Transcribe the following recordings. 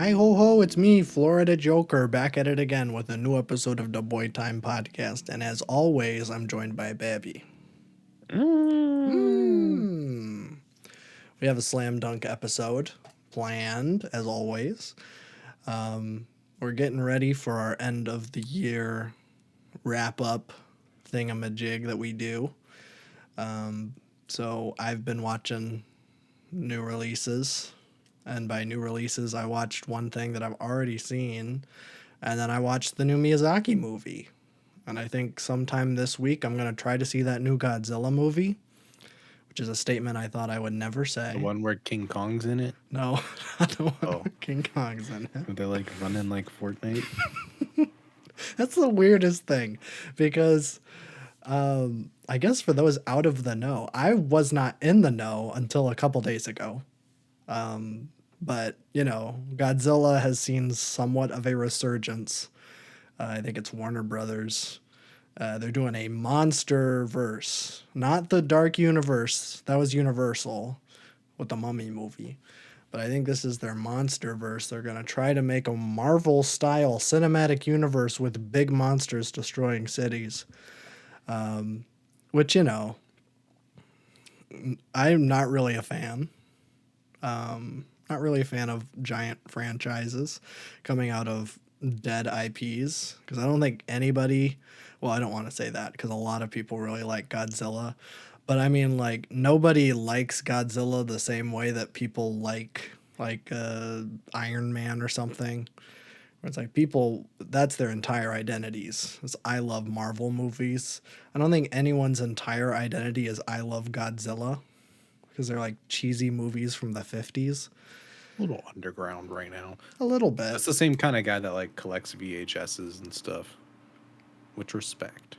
Hi ho ho, it's me, Florida Joker, back at it again with a new episode of the Boy Time Podcast. And as always, I'm joined by Babby. Mm. We have a slam dunk episode planned, as always. We're getting ready for our end of the year wrap up thingamajig that we do. So I've been watching new releases. And by new releases, I watched one thing that I've already seen. And then I watched the new Miyazaki movie. And I think sometime this week I'm going to try to see that new Godzilla movie, which is a statement I thought I would never say. The one where King Kong's in it? No, not the one Oh. where King Kong's in it. They're like running like Fortnite. That's the weirdest thing because I guess for those out of the know, I was not in the know until a couple days ago. But, Godzilla has seen somewhat of a resurgence. I think it's Warner Brothers. They're doing a monster verse, not the Dark Universe. That was Universal with the Mummy movie. But I think this is their monster verse. They're going to try to make a Marvel style cinematic universe with big monsters destroying cities. Which, I'm not really a fan. Not really a fan of giant franchises coming out of dead IPs because I don't think anybody, well, I don't want to say that because a lot of people really like Godzilla, but I mean, like, nobody likes Godzilla the same way that people like Iron Man or something. Where it's like people, that's their entire identities. It's I love Marvel movies. I don't think anyone's entire identity is I love Godzilla because they're like cheesy movies from the 50s. A little underground right now. A little bit. That's the same kind of guy that like collects VHSs and stuff. With respect.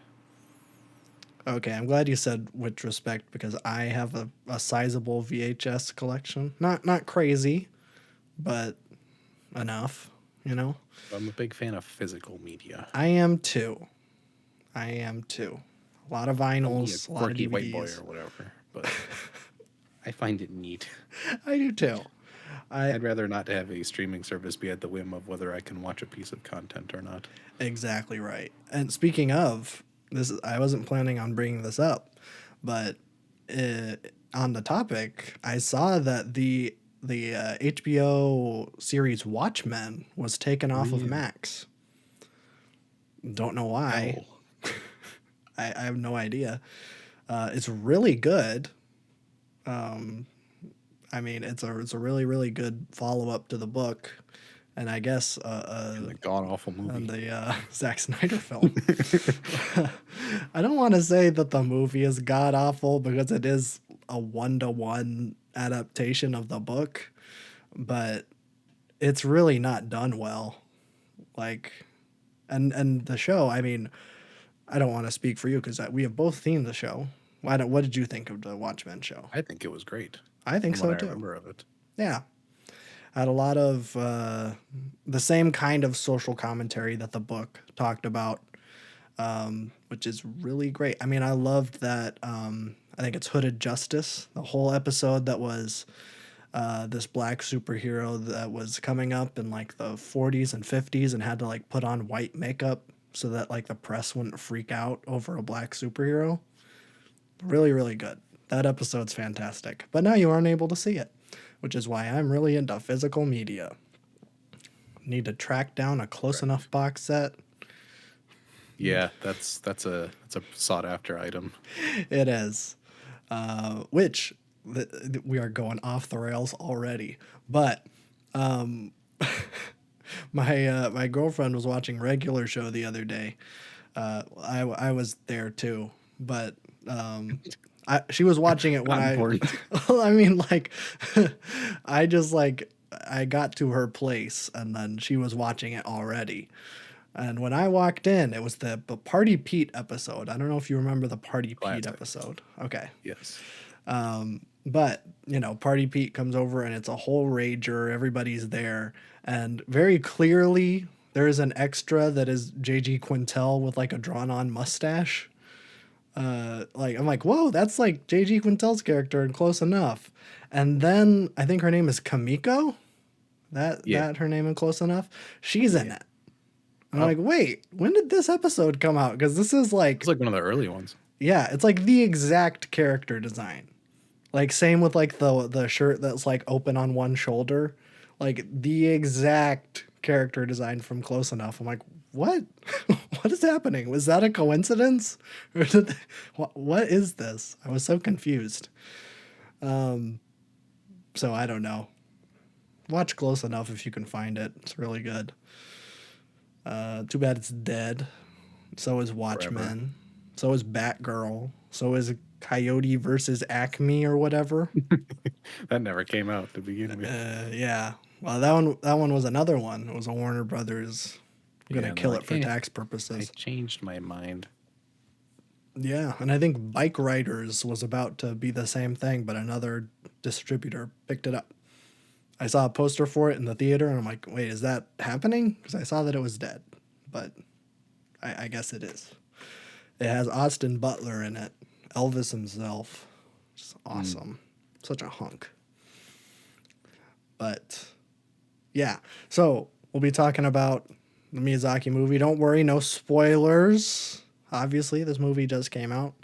Okay, I'm glad you said with respect because I have a sizable VHS collection. Not crazy, but enough, I'm a big fan of physical media. I am too. A lot of vinyls, a lot of quirky white boy DVDs. or whatever. But I find it neat. I do too. I'd rather not have a streaming service be at the whim of whether I can watch a piece of content or not. Exactly right. And speaking of this, I wasn't planning on bringing this up, but on the topic, I saw that the HBO series Watchmen was taken off of Max. Don't know why. Oh. I have no idea. It's really good. I mean, it's a really, really good follow up to the book, and I guess The god awful movie. and the Zack Snyder film. I don't want to say that the movie is god awful because it is a 1-to-1 adaptation of the book, but it's really not done well. Like, and the show. I mean, I don't want to speak for you because we have both seen the show. What did you think of the Watchmen show? I think it was great. I think From so what I too. remember of it. Yeah. Had a lot of the same kind of social commentary that the book talked about, which is really great. I mean, I loved that. I think it's Hooded Justice, the whole episode that was this black superhero that was coming up in like the 40s and 50s and had to like put on white makeup so that like the press wouldn't freak out over a black superhero. Really, really good. That episode's fantastic. But now you aren't able to see it, which is why I'm really into physical media. Need to track down a close enough box set. Yeah, that's a sought after item. It is. Which we are going off the rails already. But my girlfriend was watching Regular Show the other day. I was there too, but she was watching it when Not important. I mean, like, I just like I got to her place and then she was watching it already. And when I walked in, it was the Party Pete episode. I don't know if you remember the Party Pete Classic. episode. Okay. Yes. But, Party Pete comes over and it's a whole rager. Everybody's there. And very clearly, there is an extra that is J.G. Quintel with like a drawn on mustache. I'm like, whoa, that's like J.G. Quintel's character and close enough. And then I think her name is Kamiko. Yeah. Her name in Close Enough. She's in Yeah. it. And I'm Oh, like, wait, when did this episode come out? Because this is it's like, like one of the early ones. yeah, it's like the exact character design. Like same with like the shirt that's like open on one shoulder, like the exact character design from Close Enough. I'm like, what? What is happening? Was that a coincidence? Or did what is this? I was so confused. So I don't know. Watch Close Enough if you can find it. It's really good. Too bad it's dead. So is Forever. Watchmen. So is Batgirl. So is Coyote versus Acme or whatever. That never came out to begin with. Yeah. Well, that one was another one. It was a Warner Brothers. Yeah, Gonna and they're kill like, it for tax I purposes. changed my mind. Yeah, and I think Bike Riders was about to be the same thing, but another distributor picked it up. I saw a poster for it in the theater, and I'm like, wait, is that happening? Because I saw that it was dead, but I guess it is. It has Austin Butler in it, Elvis himself. Just Mm. awesome. Such a hunk. But yeah, so we'll be talking about the Miyazaki movie. Don't worry, no spoilers. Obviously, this movie just came out.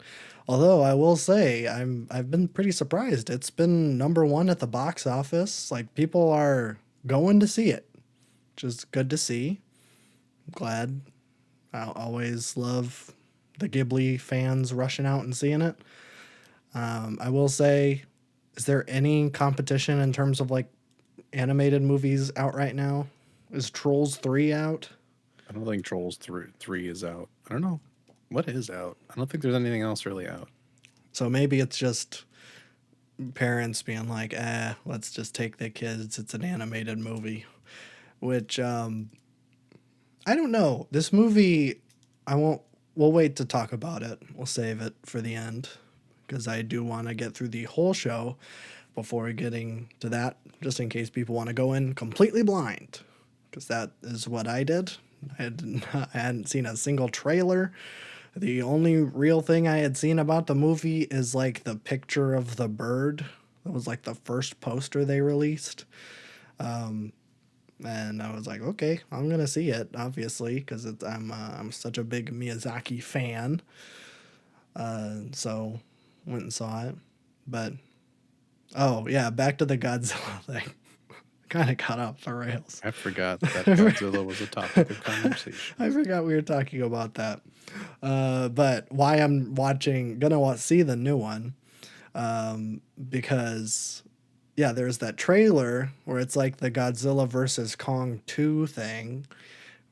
Although I will say I've been pretty surprised. It's been number one at the box office. Like people are going to see it, which is good to see. I'm glad. I'll always love the Ghibli fans rushing out and seeing it. I will say, is there any competition in terms of like animated movies out right now? Is Trolls 3 out? I don't think Trolls 3 is out. I don't know. What is out? I don't think there's anything else really out. So maybe it's just parents being like, let's just take the kids. It's an animated movie. Which, I don't know. This movie, I won't, we'll wait to talk about it. We'll save it for the end because I do want to get through the whole show before getting to that, just in case people want to go in completely blind, because that is what I did. I hadn't seen a single trailer. The only real thing I had seen about the movie is like the picture of the bird. That was like the first poster they released. And I was like, okay, I'm gonna see it, obviously, because I'm such a big Miyazaki fan. So went and saw it. But oh yeah, back to the Godzilla thing. Kind of got off the rails. I forgot that Godzilla was a topic of conversation. I forgot we were talking about that. But why I'm gonna see the new one, because yeah, there's that trailer where it's like the Godzilla versus Kong 2 thing,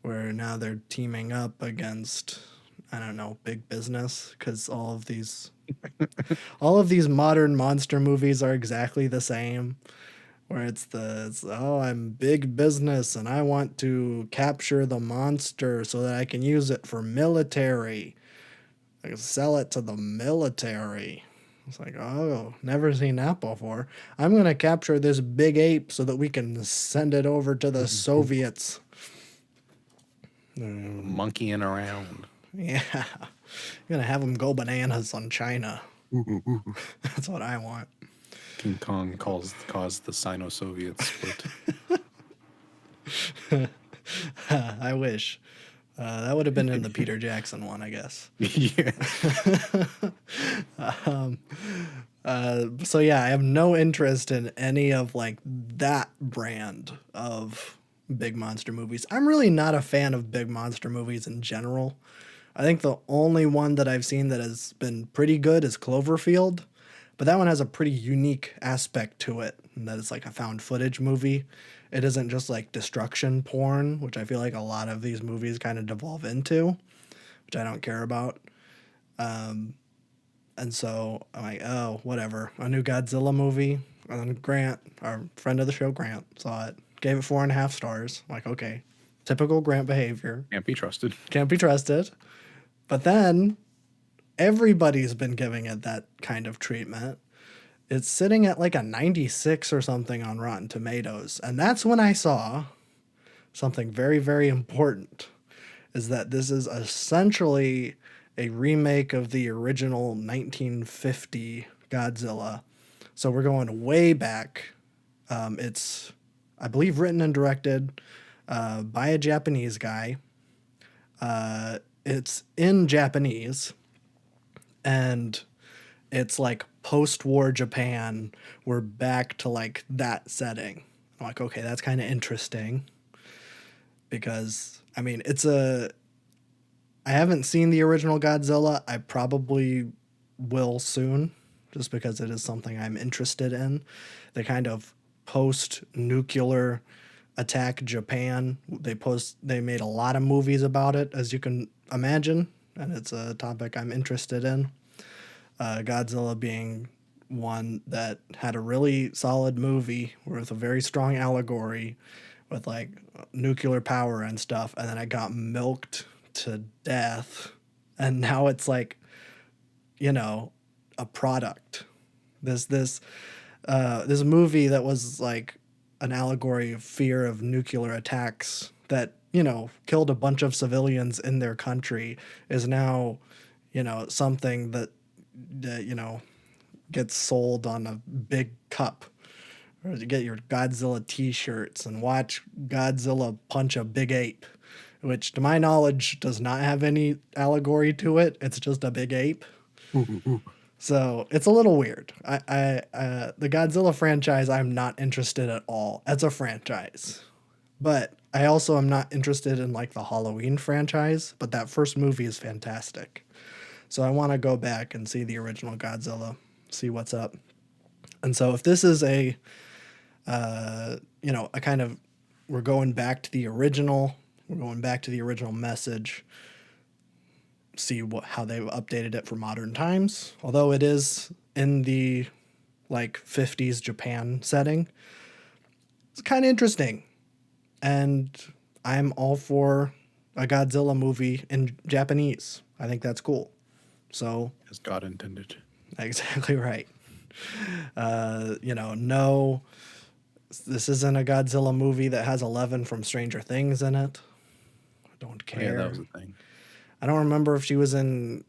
where now they're teaming up against, I don't know, big business, because all of these modern monster movies are exactly the same, where oh, I'm big business and I want to capture the monster so that I can use it for military. I can sell it to the military. It's like, oh, never seen that before. I'm gonna capture this big ape so that we can send it over to the Soviets. Monkeying around. Yeah, I'm gonna have them go bananas on China. That's what I want. King Kong caused the Sino-Soviet split. I wish. That would have been in the Peter Jackson one, I guess. Yeah. So yeah, I have no interest in any of like that brand of big monster movies. I'm really not a fan of big monster movies in general. I think the only one that I've seen that has been pretty good is Cloverfield, but that one has a pretty unique aspect to it, and that it's like a found footage movie. It isn't just like destruction porn, which I feel like a lot of these movies kind of devolve into, which I don't care about. And so I'm like, oh, whatever. A new Godzilla movie. And then Grant, our friend of the show, Grant, saw it. Gave it 4.5 stars. I'm like, okay, typical Grant behavior. Can't be trusted. Can't be trusted. But then everybody's been giving it that kind of treatment. It's sitting at like a 96 or something on Rotten Tomatoes. And that's when I saw something very, very important, is that this is essentially a remake of the original 1950 Godzilla. So we're going way back. It's I believe written and directed by a Japanese guy. It's in Japanese, and it's like post-war Japan. We're back to like that setting. I'm like, okay, that's kind of interesting because I mean, I haven't seen the original Godzilla. I probably will soon, just because it is something I'm interested in. The kind of post-nuclear attack Japan. They made a lot of movies about it, as you can imagine, and it's a topic I'm interested in. Godzilla being one that had a really solid movie with a very strong allegory with like nuclear power and stuff, and then it got milked to death, and now it's like, you know, a product. This movie that was like an allegory of fear of nuclear attacks that, you know, killed a bunch of civilians in their country is now, you know, something that you know, gets sold on a big cup, or to get your Godzilla t-shirts and watch Godzilla punch a big ape, which to my knowledge does not have any allegory to it. It's just a big ape. So it's a little weird. The Godzilla franchise, I'm not interested at all as a franchise, but I also am not interested in like the Halloween franchise. But that first movie is fantastic, so I want to go back and see the original Godzilla, see what's up. And so if this is you know, a kind of, we're going back to the original, we're going back to the original message, see how they've updated it for modern times. Although it is in the like 50s Japan setting, it's kind of interesting. And I'm all for a Godzilla movie in Japanese. I think that's cool. So, As God intended. exactly right. You know, no, this isn't a Godzilla movie that has 11 from Stranger Things in it. I don't Oh, yeah, care. that was a thing. I don't remember if she was in.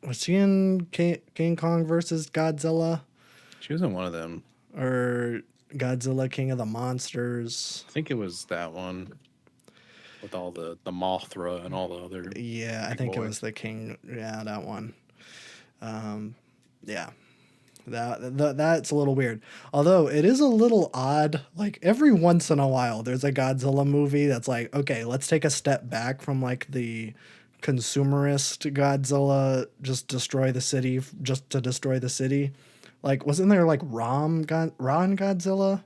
Was she in King Kong versus Godzilla She was in one of them. or Godzilla King of the Monsters? I think it was that one with all the Mothra and all the other Yeah, I big think it boys. was the King. Yeah, that one. Yeah, that's a little weird. Although it is a little odd. Like every once in a while, there's a Godzilla movie that's like, okay, let's take a step back from like the consumerist Godzilla, just destroy the city, just to destroy the city. Like, wasn't there like Ron Godzilla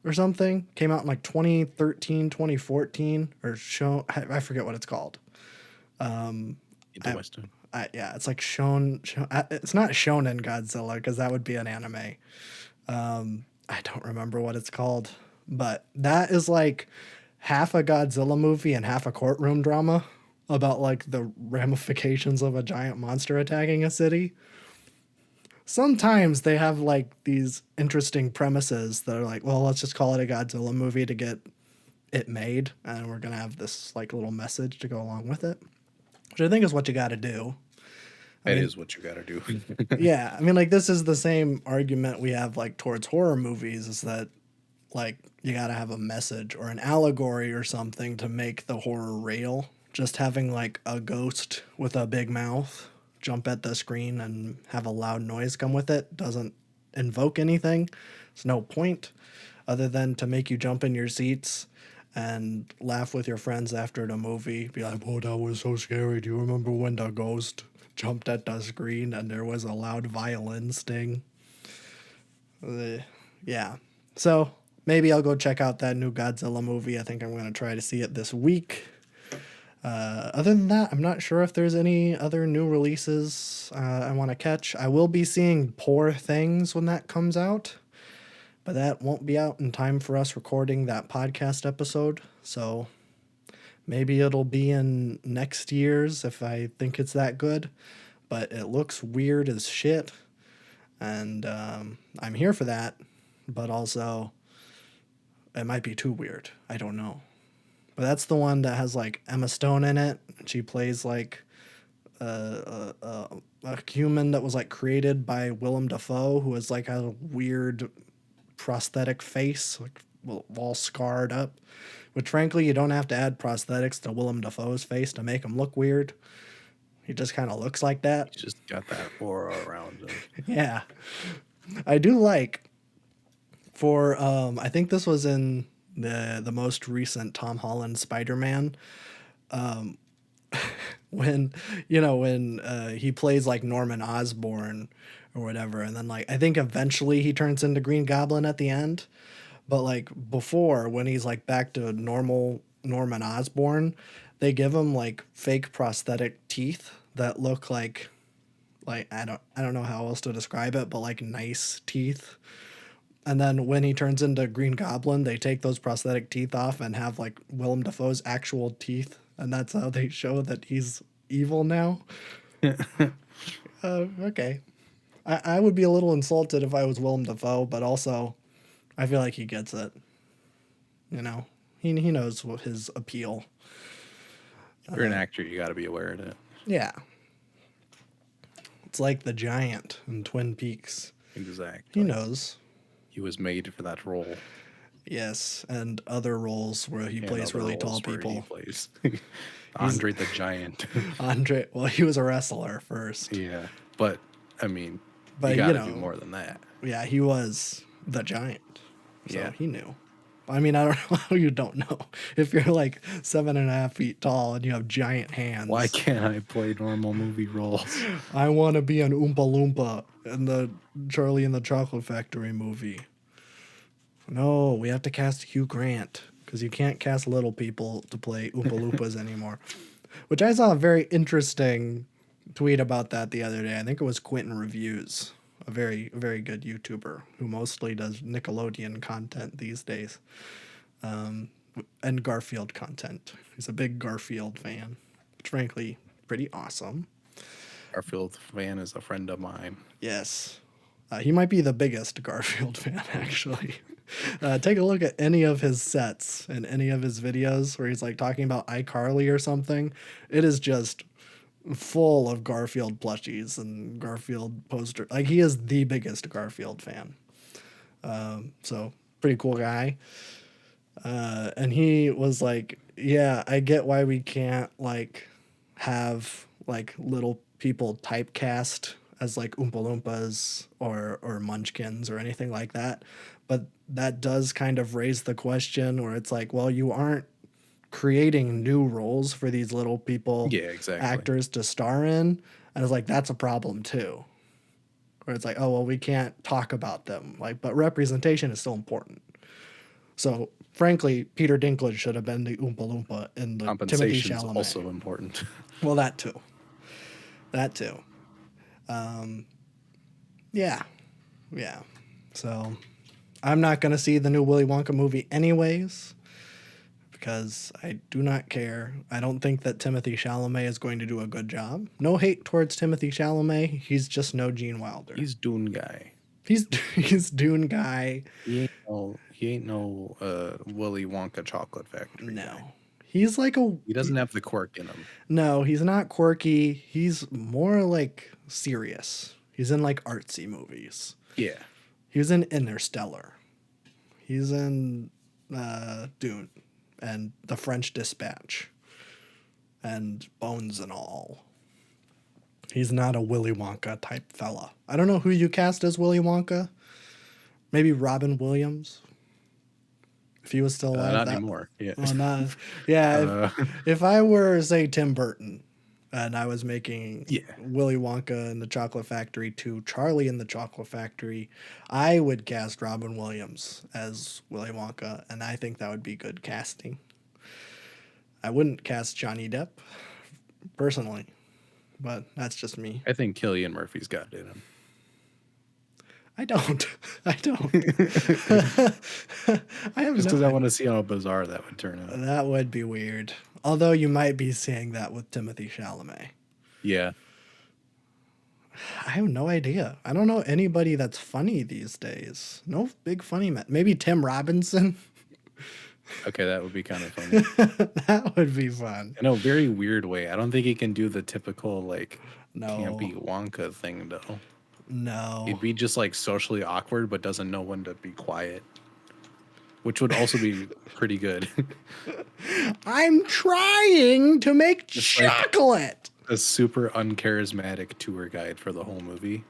or something? Came out in like 2013, 2014, or show, I forget what it's called. The Western. Yeah, it's like it's not Shonen Godzilla because that would be an anime. I don't remember what it's called, but that is like half a Godzilla movie and half a courtroom drama about like the ramifications of a giant monster attacking a city. Sometimes they have like these interesting premises that are like, well, let's just call it a Godzilla movie to get it made, and we're gonna have this like little message to go along with it, which I think is what you got to do. I That mean, is what you got to do. yeah, I mean, like this is the same argument we have like towards horror movies, is that like you got to have a message or an allegory or something to make the horror real. Just having like a ghost with a big mouth jump at the screen and have a loud noise come with it doesn't invoke anything. It's no point other than to make you jump in your seats and laugh with your friends after the movie. Be like, "Oh, that was so scary. Do you remember when the ghost jumped at the screen and there was a loud violin sting?" Yeah. So maybe I'll go check out that new Godzilla movie. I think I'm going to try to see it this week. Other than that, I'm not sure if there's any other new releases I want to catch. I will be seeing Poor Things when that comes out, but that won't be out in time for us recording that podcast episode. So maybe it'll be in next year's if I think it's that good. But it looks weird as shit, and I'm here for that. But also, it might be too weird. I don't know. But that's the one that has like Emma Stone in it. She plays like a human that was like created by Willem Dafoe, who has like a weird prosthetic face, like all scarred up. Which, frankly, you don't have to add prosthetics to Willem Dafoe's face to make him look weird. He just kind of looks like that. He's just got that aura around him. Yeah. I do like for I think this was in the most recent Tom Holland Spider-Man, when he plays like Norman Osborn or whatever, and then like I think eventually he turns into Green Goblin at the end, but like before, when he's like back to normal Norman Osborn, they give him like fake prosthetic teeth that look like I don't know how else to describe it, but like nice teeth. And then when he turns into Green Goblin, they take those prosthetic teeth off and have like Willem Dafoe's actual teeth, and that's how they show that he's evil now. Okay. I would be a little insulted if I was Willem Dafoe, but also I feel like he gets it. You know, he knows what his appeal. If you're an actor, you got to be aware of it. Yeah. It's like the giant in Twin Peaks. Exactly. He knows. He was made for that role. Yes, and other roles where he plays really tall people. He plays Andre the Giant. Andre, well, he was a wrestler first. Yeah, but I mean, But you gotta do more than that. Yeah, he was the giant. So Yeah. he knew. I mean, I don't know how you don't know. If you're like 7.5 feet tall and you have giant hands. Why can't I play normal movie roles? I want to be an Oompa Loompa in the Charlie and the Chocolate Factory movie. No, we have to cast Hugh Grant because you can't cast little people to play Oompa Loompas anymore. Which I saw a very interesting tweet about that the other day. I think it was Quentin Reviews, a very, very good YouTuber who mostly does Nickelodeon content these days, and Garfield content. He's a big Garfield fan, which frankly, pretty awesome. Garfield fan is a friend of mine. Yes. He might be the biggest Garfield fan, actually. Take a look at any of his sets and any of his videos where he's like talking about iCarly or something. It is just full of Garfield plushies and Garfield posters. Like, he is the biggest Garfield fan. So, pretty cool guy. And he was like, yeah, I get why we can't, like, have, like, little people typecast as like Oompa Loompas or Munchkins or anything like that. But that does kind of raise the question where it's like, well, you aren't creating new roles for these little people, actors to star in. And it's like, that's a problem too. Where it's like, oh, well, we can't talk about them. Like, but representation is still important. So frankly, Peter Dinklage should have been the Oompa Loompa in the Timothy Chalamet. Compensation is also important. Well, that too. That too. Yeah. So I'm not going to see the new Willy Wonka movie anyways, because I do not care. I don't think that Timothy Chalamet is going to do a good job. No hate towards Timothy Chalamet. He's just no Gene Wilder. He's Dune guy. He's Dune guy. He ain't no Willy Wonka chocolate factory. No. Guy. He's like he doesn't have the quirk in him. No, he's not quirky. He's more like serious. He's in like artsy movies. Yeah. He was in Interstellar. He's in Dune and The French Dispatch and Bones and All. He's not a Willy Wonka type fella. I don't know who you cast as Willy Wonka. Maybe Robin Williams. If he was still alive. Not anymore. Yeah. Well, not, yeah. If I were, say, Tim Burton, and I was making Willy Wonka and the Chocolate Factory 2, Charlie and the Chocolate Factory, I would cast Robin Williams as Willy Wonka, and I think that would be good casting. I wouldn't cast Johnny Depp, personally, but that's just me. I think Cillian Murphy's got it in him. I don't. I have just because I want to see how bizarre that would turn out. That would be weird. Although you might be saying that with Timothy Chalamet. Yeah. I have no idea. I don't know anybody that's funny these days. No big funny man. Maybe Tim Robinson. Okay, that would be kind of funny. That would be fun. In a very weird way. I don't think he can do the typical, like, no. campy Wonka thing, though. No. He'd be just, like, socially awkward, but doesn't know when to be quiet. which would also be pretty good. I'm trying to make It's like chocolate. a super uncharismatic tour guide for the whole movie.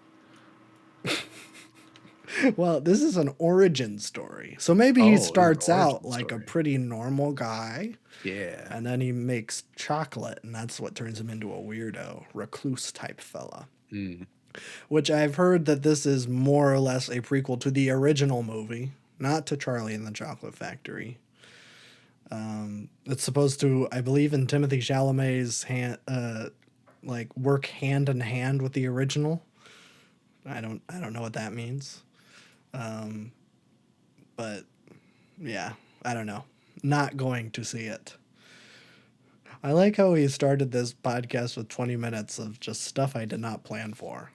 Well, this is an origin story. So maybe he Oh, this is an starts out origin like a story. pretty normal guy, Yeah. and then he makes chocolate, and that's what turns him into a weirdo, recluse type fella. Mm. Which I've heard that this is more or less a prequel to the original movie, not to Charlie and the Chocolate Factory. It's supposed to, I believe, in Timothy Chalamet's like work hand in hand with the original. I don't know what that means. But yeah, I don't know. Not going to see it. I like how he started this podcast with 20 minutes of just stuff I did not plan for,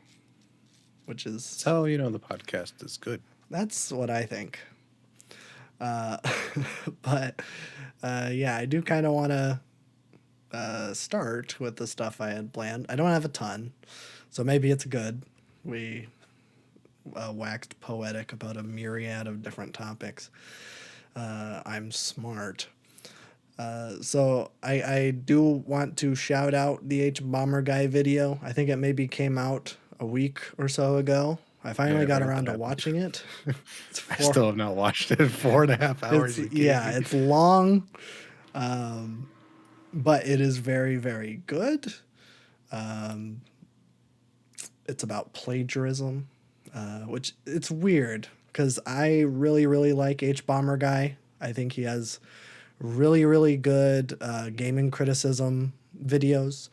which is So, the podcast is good. that's what I think. Uh, but yeah, I do kind of want to start with the stuff I had planned. I don't have a ton, so maybe it's good. We waxed poetic about a myriad of different topics. I'm smart. So I do want to shout out the H Bomber Guy video. I think it maybe came out a week or so ago. I finally got Whenever around that to happened. watching it. It's I four, still have not watched it. 4.5 hours. it's You kidding me? it's long, but it is very very good. It's about plagiarism, which it's weird because I really really like H Bomber Guy. I think he has really really good gaming criticism videos.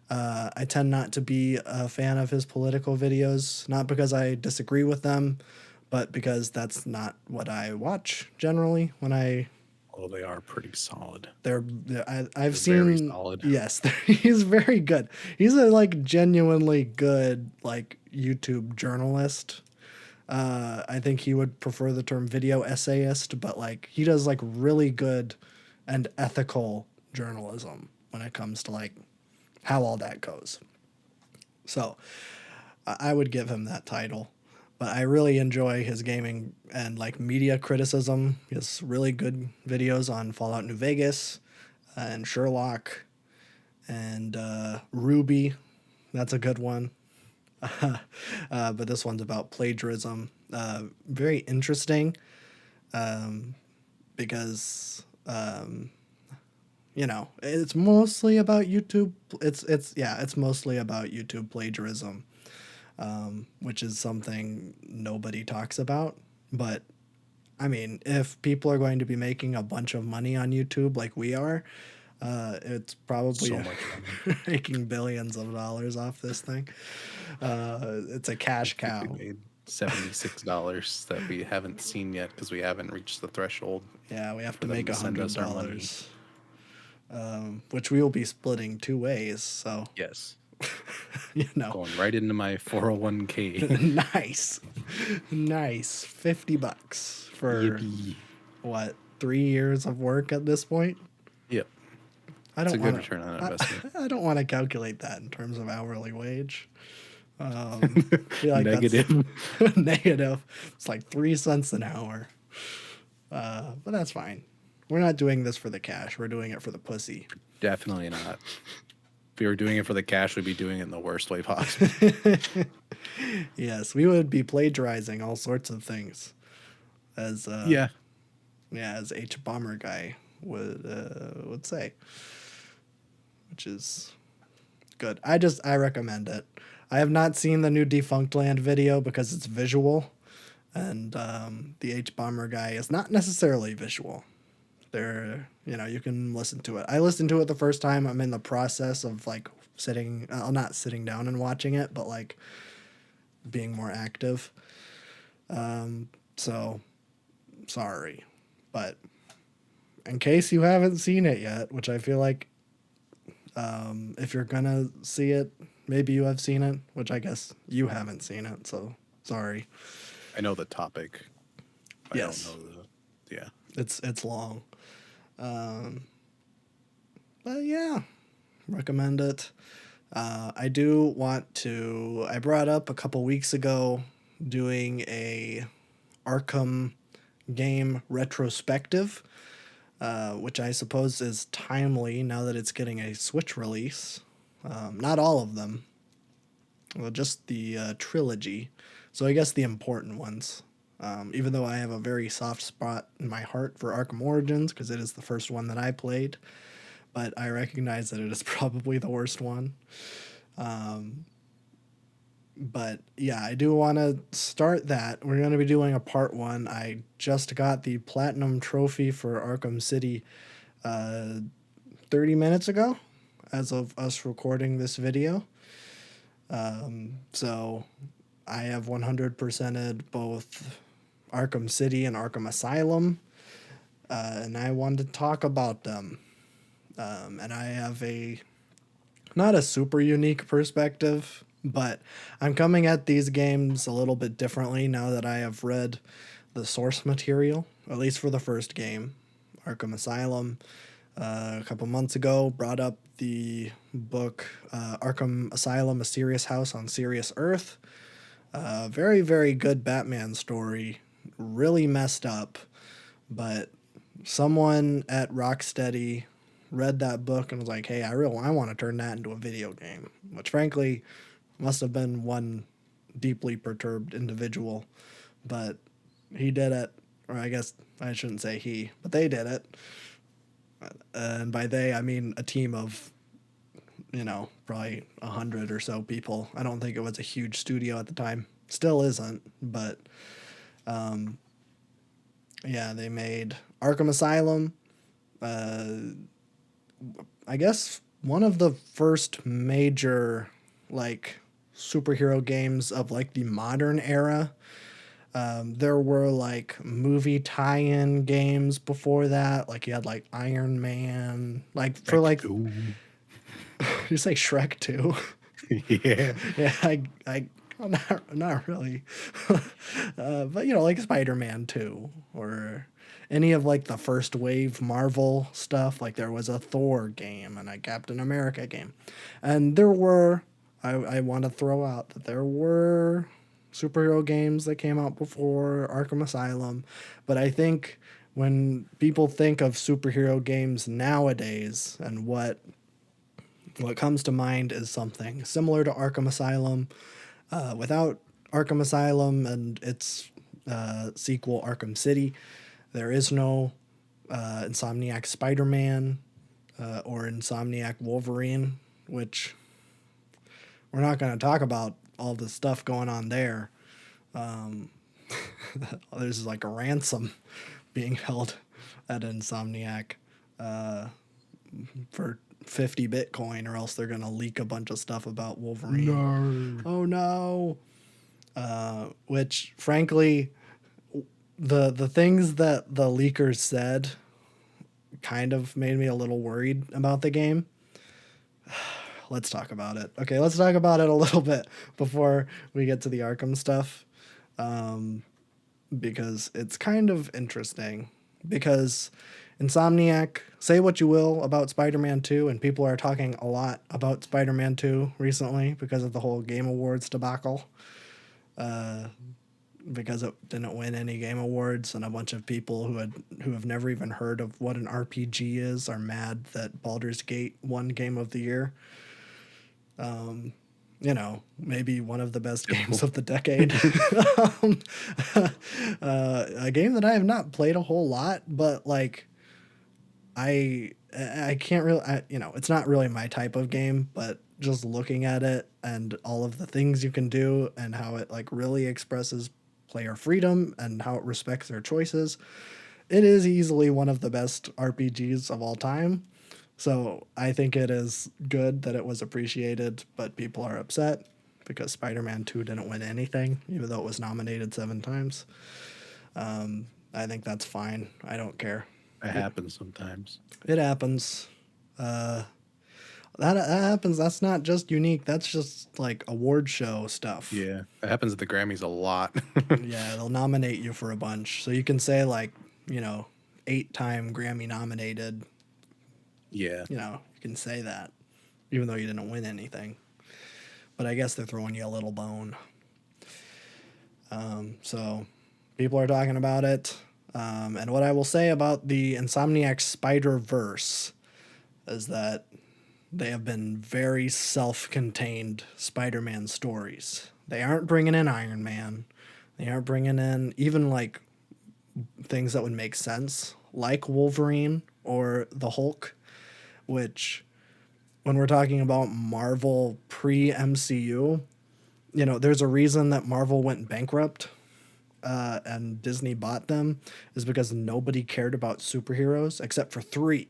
I tend not to be a fan of his political videos, not because I disagree with them, but because that's not what I watch generally. When I Oh, they are pretty solid. I've They're very seen solid. yes, he's very good. He's a like genuinely good like YouTube journalist. I think he would prefer the term video essayist, but like he does like really good and ethical journalism when it comes to like how all that goes. So I would give him that title. But I really enjoy his gaming and like media criticism. He has really good videos on Fallout New Vegas and Sherlock and Ruby. That's a good one. But this one's about plagiarism. Very interesting because it's mostly about YouTube. It's mostly about YouTube plagiarism, which is something nobody talks about. But I mean, if people are going to be making a bunch of money on YouTube like we are, it's probably So much money. making billions of dollars off this thing. It's a cash I think cow. we made $76 that we haven't seen yet because we haven't reached the threshold. Yeah, we have for to them make to send us our money. $100, which we will be splitting 2 ways. So Yes. know, Going right into my 401k. nice, $50 for Yippee. what 3 years of work at this point. Yep. I It's don't a good want return on investment. I don't want to calculate that in terms of hourly wage. I feel like Negative. that's negative. It's like 3 cents an hour. But that's fine. We're not doing this for the cash. We're doing it for the pussy. Definitely not. If we were doing it for the cash, we'd be doing it in the worst way possible. Yes, we would be plagiarizing all sorts of things, as Yeah. as H Bomber Guy would say, which is good. I recommend it. I have not seen the new Defunct Land video because it's visual, and the H Bomber Guy is not necessarily visual. There, you can listen to it. I listened to it the first time. I'm in the process of like not sitting down and watching it, but like being more active. So sorry, but in case you haven't seen it yet, which I feel like if you're gonna see it, maybe you have seen it, which I guess you haven't seen it, so sorry. I know the topic. Yes. I don't know the. Yeah. It's long. But yeah, recommend it. I do want to. I brought up a couple weeks ago doing a Arkham game Retrospective, which I suppose is timely now that it's getting a Switch release. Not all of them, well, just the trilogy. So I guess the important ones. Even though I have a very soft spot in my heart for Arkham Origins because it is the first one that I played, but I recognize that it is probably the worst one. But yeah, I do want to start that. We're going to be doing a part one. I just got the platinum trophy for Arkham City 30 minutes ago as of us recording this video. So I have 100%ed both Arkham City and Arkham Asylum, and I wanted to talk about them. And I have not a super unique perspective, but I'm coming at these games a little bit differently now that I have read the source material, at least for the first game, Arkham Asylum. A couple months ago, brought up the book Arkham Asylum, A Serious House on Serious Earth. Very, very good Batman story. Really messed up, but someone at Rocksteady read that book and was like, "Hey, I want to turn that into a video game," which frankly must have been one deeply perturbed individual, but he did it, or I guess I shouldn't say he, but they did it. And by they, I mean a team of, probably 100 or so people. I don't think it was a huge studio at the time. Still isn't, but yeah, they made Arkham Asylum. I guess one of the first major like superhero games of like the modern era. There were like movie tie-in games before that. Like you had like Iron Man, like for like you say Shrek 2. Yeah. Yeah, well, not really. But like Spider-Man 2 or any of like the first wave Marvel stuff. Like there was a Thor game and a Captain America game. And there were, I want to throw out that there were superhero games that came out before Arkham Asylum. But I think when people think of superhero games nowadays and what comes to mind is something similar to Arkham Asylum, without Arkham Asylum and its sequel, Arkham City. There is no Insomniac Spider-Man or Insomniac Wolverine, which we're not going to talk about all the stuff going on there. There's like a ransom being held at Insomniac for 50 Bitcoin, or else they're going to leak a bunch of stuff about Wolverine. No. Oh no. Which frankly, the things that the leakers said kind of made me a little worried about the game. Let's talk about it. Okay, let's talk about it a little bit before we get to the Arkham stuff. Because it's kind of interesting. Because Insomniac, say what you will about Spider-Man 2, and people are talking a lot about Spider-Man 2 recently because of the whole Game Awards debacle. Because it didn't win any Game Awards, and a bunch of people who have never even heard of what an RPG is are mad that Baldur's Gate won Game of the Year. Maybe one of the best games of the decade. A game that I have not played a whole lot, but like I can't really, it's not really my type of game, but just looking at it and all of the things you can do and how it like really expresses player freedom and how it respects their choices, it is easily one of the best RPGs of all time. So I think it is good that it was appreciated, but people are upset because Spider-Man 2 didn't win anything, even though it was nominated 7 times. I think that's fine. I don't care. It happens sometimes. It happens. That happens. That's not just unique. That's just like award show stuff. Yeah. It happens at the Grammys a lot. Yeah, they'll nominate you for a bunch. So you can say like, 8-time Grammy nominated. Yeah. You can say that, even though you didn't win anything. But I guess they're throwing you a little bone. So people are talking about it. And what I will say about the Insomniac Spider-Verse is that they have been very self-contained Spider-Man stories. They aren't bringing in Iron Man. They aren't bringing in even like things that would make sense, like Wolverine or the Hulk, which when we're talking about Marvel pre-MCU, there's a reason that Marvel went bankrupt and Disney bought them is because nobody cared about superheroes except for three.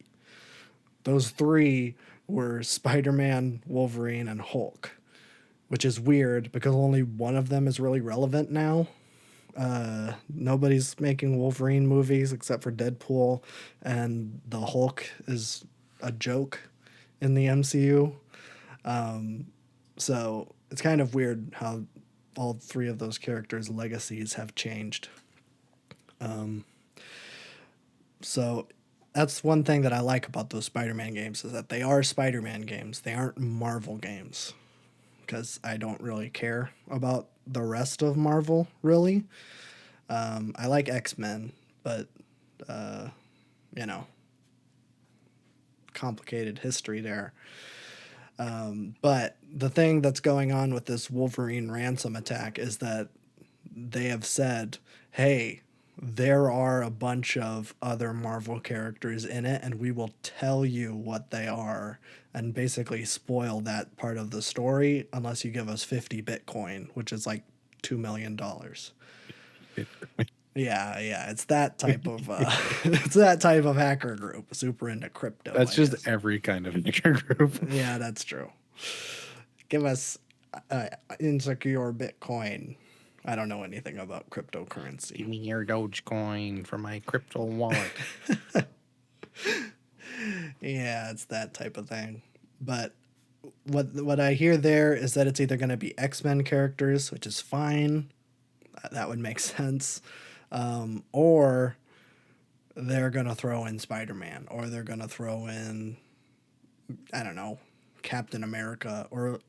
Those three were Spider Man, Wolverine, and Hulk, which is weird because only one of them is really relevant now. Nobody's making Wolverine movies except for Deadpool, and the Hulk is a joke in the MCU. So it's kind of weird how all three of those characters' legacies have changed. So that's one thing that I like about those Spider-Man games is that they are Spider-Man games. They aren't Marvel games because I don't really care about the rest of Marvel really. I like X-Men, but you know, complicated history there. But the thing that's going on with this Wolverine ransom attack is that they have said, hey, there are a bunch of other Marvel characters in it, and we will tell you what they are and basically spoil that part of the story unless you give us 50 Bitcoin, which is like $2 million. Yeah, it's that type of it's that type of hacker group, super into crypto. That's I just guess. every kind of hacker group. Yeah, that's true. Give us insecure Bitcoin. I don't know anything about Give cryptocurrency. me your Dogecoin for my crypto wallet. Yeah, it's that type of thing. But what I hear there is that it's either going to be X-Men characters, which is fine. That would make sense. Or they're going to throw in Spider-Man, or they're going to throw in, I don't know, Captain America. Or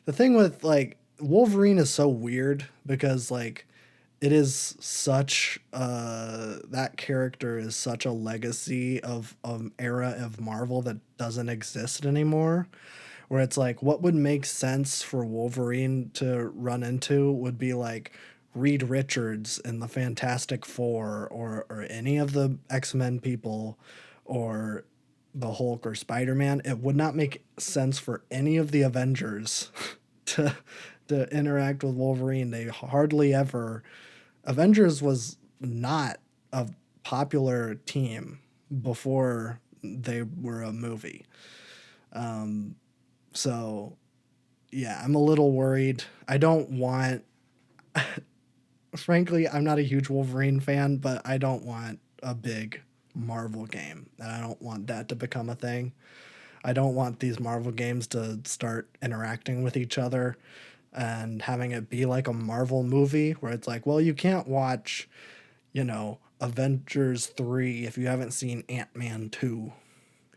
the thing with like Wolverine is so weird because like it is such that character is such a legacy of era of Marvel that doesn't exist anymore. Where it's like, what would make sense for Wolverine to run into would be like Reed Richards in the Fantastic Four, or any of the X-Men people, or the Hulk or Spider-Man. It would not make sense for any of the Avengers to interact with Wolverine. They hardly ever. Avengers was not a popular team before they were a movie. So yeah, I'm a little worried. I don't want, frankly, I'm not a huge Wolverine fan, but I don't want a big Marvel game. And I don't want that to become a thing. I don't want these Marvel games to start interacting with each other and having it be like a Marvel movie where it's like, well, you can't watch, Avengers 3 if you haven't seen Ant-Man 2.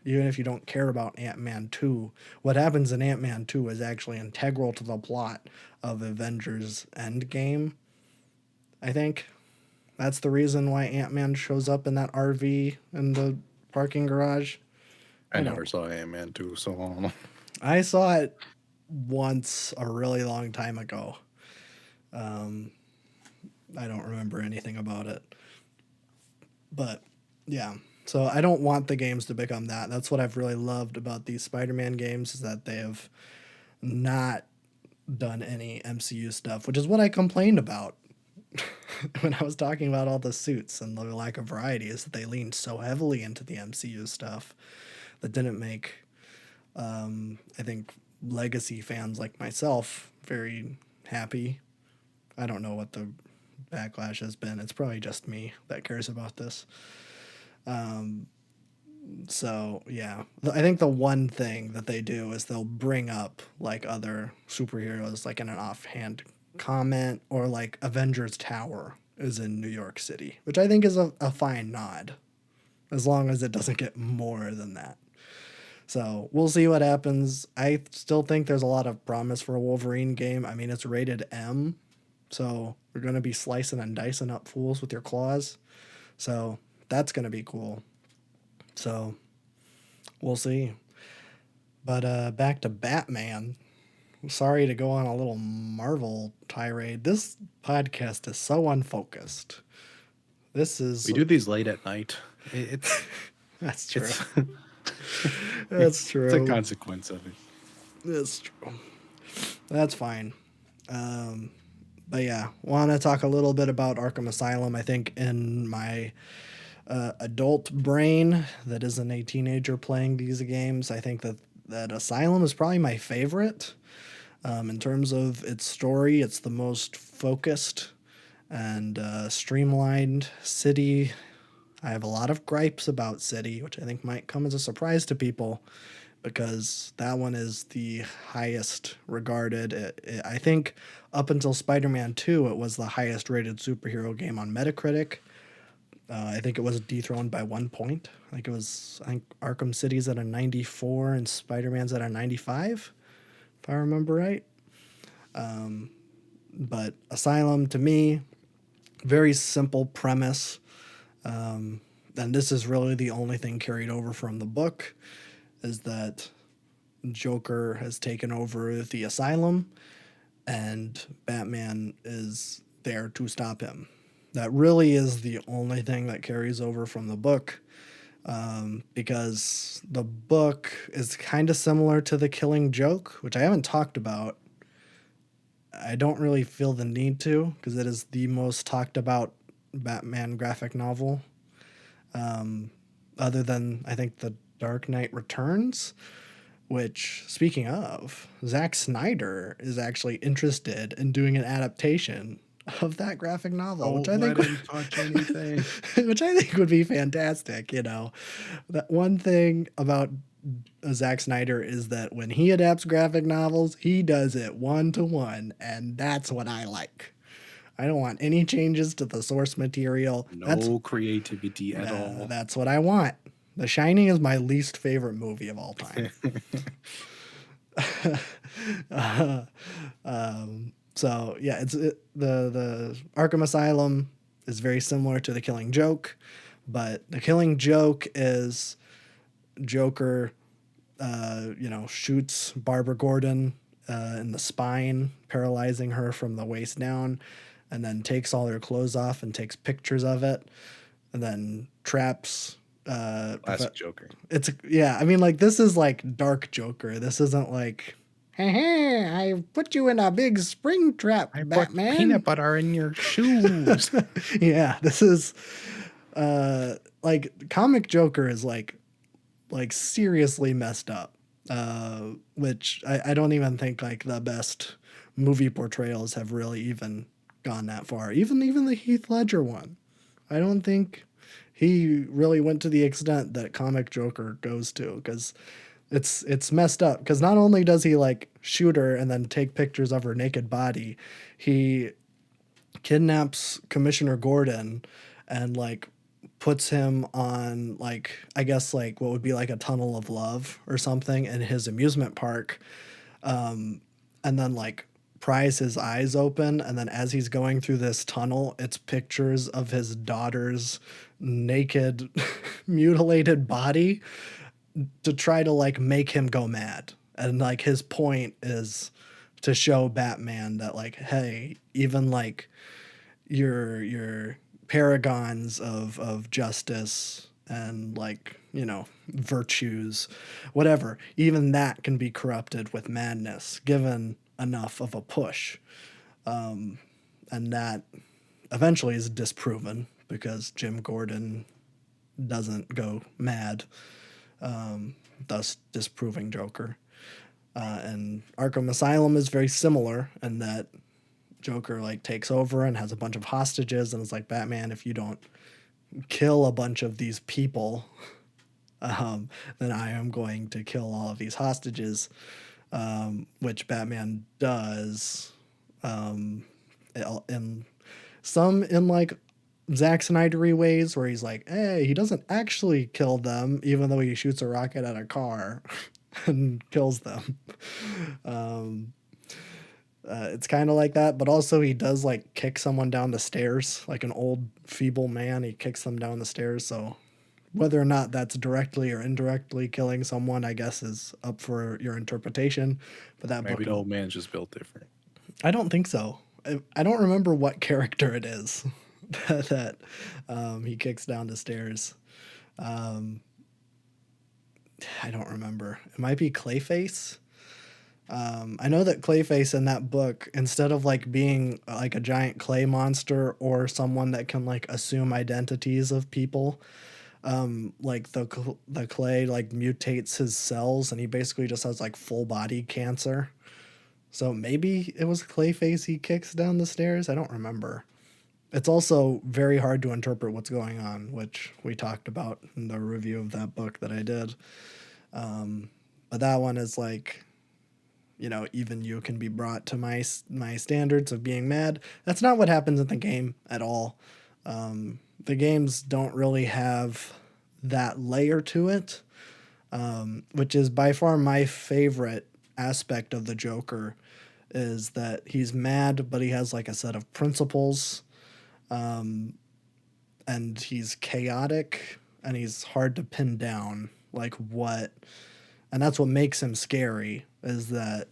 Even if you don't care about Ant-Man 2, what happens in Ant-Man 2 is actually integral to the plot of Avengers Endgame, I think. That's the reason why Ant-Man shows up in that RV in the parking garage. I I never don't. saw Ant-Man 2, so I don't know. I saw it once a really long time ago. I don't remember anything about it. But yeah. So I don't want the games to become that. That's what I've really loved about these Spider-Man games is that they have not done any MCU stuff, which is what I complained about when I was talking about all the suits and the lack of variety is that they leaned so heavily into the MCU stuff that didn't make I think legacy fans like myself very happy. I don't know what the backlash has been. It's probably just me that cares about this. So yeah, I think the one thing that they do is they'll bring up like other superheroes, like in an offhand comment, or like Avengers Tower is in New York City, which I think is a fine nod, as long as it doesn't get more than that. So we'll see what happens. I still think there's a lot of promise for a Wolverine game. I mean, it's rated M, So you're going to be slicing and dicing up fools with your claws. So that's going to be cool. So we'll see. But back to Batman. Sorry to go on a little Marvel tirade. This podcast is so unfocused. This We is do these late at night. It's that's true. it's That's it's a true. consequence of it. That's true. That's fine. But yeah, want to talk a little bit about Arkham Asylum. I think in my adult brain that isn't a teenager playing these games, I think that Asylum is probably my favorite. In terms of its story, it's the most focused and streamlined. City, I have a lot of gripes about City, which I think might come as a surprise to people because that one is the highest regarded. I think up until Spider Man 2, it was the highest rated superhero game on Metacritic. I think it was dethroned by 1 point. I think Arkham City's at a 94 and Spider Man's at a 95, if I remember right. But Asylum, to me, very simple premise. And this is really the only thing carried over from the book is that Joker has taken over the asylum and Batman is there to stop him. That really is the only thing that carries over from the book, because the book is kind of similar to The Killing Joke, which I haven't talked about. I don't really feel the need to because it is the most talked about Batman graphic novel, other than I think The Dark Knight Returns. Which, speaking of, Zack Snyder is actually interested in doing an adaptation of that graphic novel, which Don't I think let him touch anything. which I think would be fantastic. You know, that one thing about Zack Snyder is that when he adapts graphic novels, he does it 1-to-1, and that's what I like. I don't want any changes to the source material. No creativity at all. That's what I want. The Shining is my least favorite movie of all time. So yeah, the Arkham Asylum is very similar to The Killing Joke, but The Killing Joke is Joker, shoots Barbara Gordon in the spine, paralyzing her from the waist down, and then takes all her clothes off and takes pictures of it, and then traps. Classic Joker. It's yeah. I mean, like this is like dark Joker. This isn't like, hey, I put you in a big spring trap, I put Batman. peanut butter in your shoes. Yeah, this is like comic Joker is like seriously messed up. Which I don't even think like the best movie portrayals have really even gone that far. Even the Heath Ledger one, I don't think he really went to the extent that comic Joker goes to, because it's messed up. Because not only does he like shoot her and then take pictures of her naked body, he kidnaps Commissioner Gordon and like puts him on like I guess like what would be like a tunnel of love or something in his amusement park, and then like pries his eyes open, and then as he's going through this tunnel it's pictures of his daughter's naked mutilated body to try to like make him go mad. And like his point is to show Batman that like, hey, even like your paragons of justice and like, virtues, whatever, even that can be corrupted with madness given enough of a push. And that eventually is disproven because Jim Gordon doesn't go mad, thus disproving Joker. And Arkham Asylum is very similar in that Joker like takes over and has a bunch of hostages and is like, Batman, if you don't kill a bunch of these people, then I am going to kill all of these hostages, which Batman does, in some in like Zack Snydery ways where he's like, hey, he doesn't actually kill them, even though he shoots a rocket at a car and kills them. It's kind of like that, but also he does like kick someone down the stairs, like an old feeble man. He kicks them down the stairs. So whether or not that's directly or indirectly killing someone, I guess, is up for your interpretation. But that Maybe book the is, old man's just built different. I don't think so. I don't remember what character it is that he kicks down the stairs. Um, I don't remember. It might be Clayface. I know that Clayface in that book, instead of like being like a giant clay monster or someone that can like assume identities of people, like the clay like mutates his cells and he basically just has like full body cancer. So maybe it was Clayface he kicks down the stairs. I don't remember. It's also very hard to interpret what's going on, which we talked about in the review of that book that I did. But that one is like, even you can be brought to my standards of being mad. That's not what happens in the game at all. The games don't really have that layer to it, which is by far my favorite aspect of the Joker. Is that he's mad, but he has like a set of principles, and he's chaotic, and he's hard to pin down. Like what, and that's what makes him scary. Is that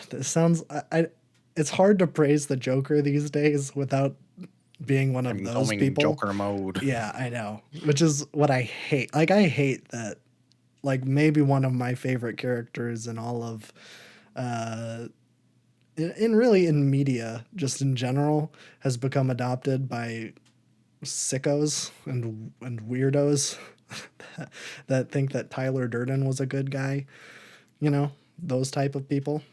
this sounds I it's hard to praise the Joker these days without being one of I'm those going people. Joker mode. Yeah, I know. Which is what I hate. Like I hate that like maybe one of my favorite characters in all of uh in really in media just in general has become adopted by sickos and weirdos that think that Tyler Durden was a good guy, those type of people.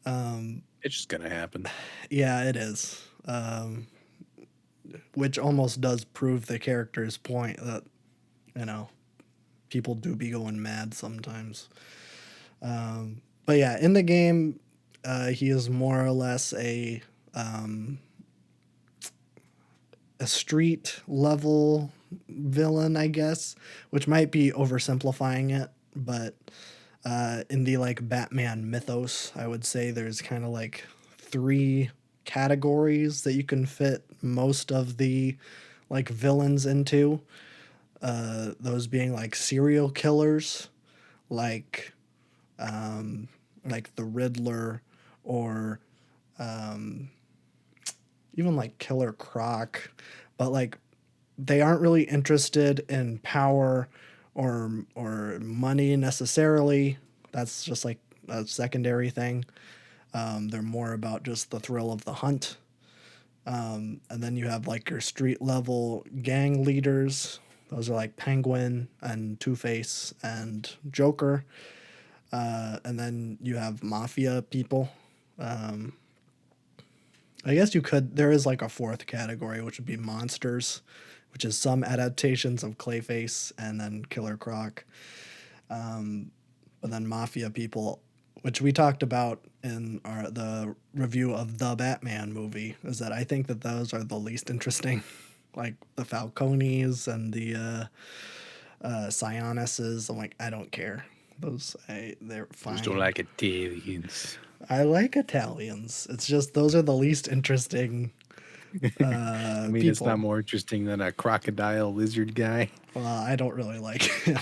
It's just gonna happen. Yeah, it is. Which almost does prove the character's point that, you know, people do be going mad sometimes. But yeah, in the game, he is more or less a street level villain, I guess, which might be oversimplifying it, but in the like Batman mythos, I would say there's kind of like three categories that you can fit most of the like villains into. Those being like serial killers, like like the Riddler, or even like Killer Croc, but like they aren't really interested in power or money necessarily. That's just like a secondary thing. They're more about just the thrill of the hunt. And then you have like your street level gang leaders. Those are like Penguin and Two Face and Joker. And then you have mafia people. I guess you could. There is like a fourth category, which would be monsters, which is some adaptations of Clayface and then Killer Croc. But then mafia people, which we talked about in the review of the Batman movie, is that I think that those are the least interesting, like the Falcones and the Sionuses. I'm like, I don't care. They're Just don't fine. like Italians. I like Italians. It's just those are the least interesting I mean, it's not people. more interesting than a crocodile lizard guy. Well, I don't really like him.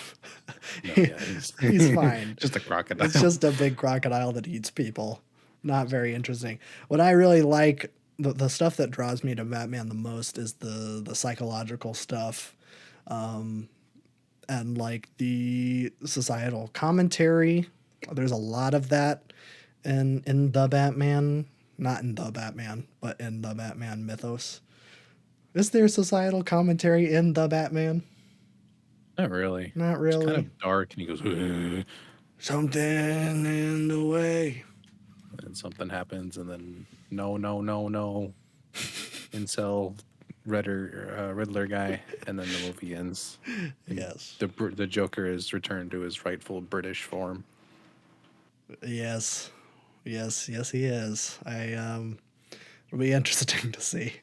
No, yeah, he's He's fine. just a It's crocodile. just a big crocodile that eats people. Not very interesting. What I really like, the stuff that draws me to Batman the most is the psychological stuff, and like the societal commentary. There's a lot of that in the Batman, not in the Batman, but in the Batman mythos. Is there societal commentary in the Batman? Not really. Not It's kind really. of dark, and he goes, "Ugh," Something in the way. and something happens, and then no, no, no, no, incel Riddler guy, and then the movie ends. And Yes. the Joker is returned to his rightful British form. Yes. Yes, yes, he is. It'll be interesting to see.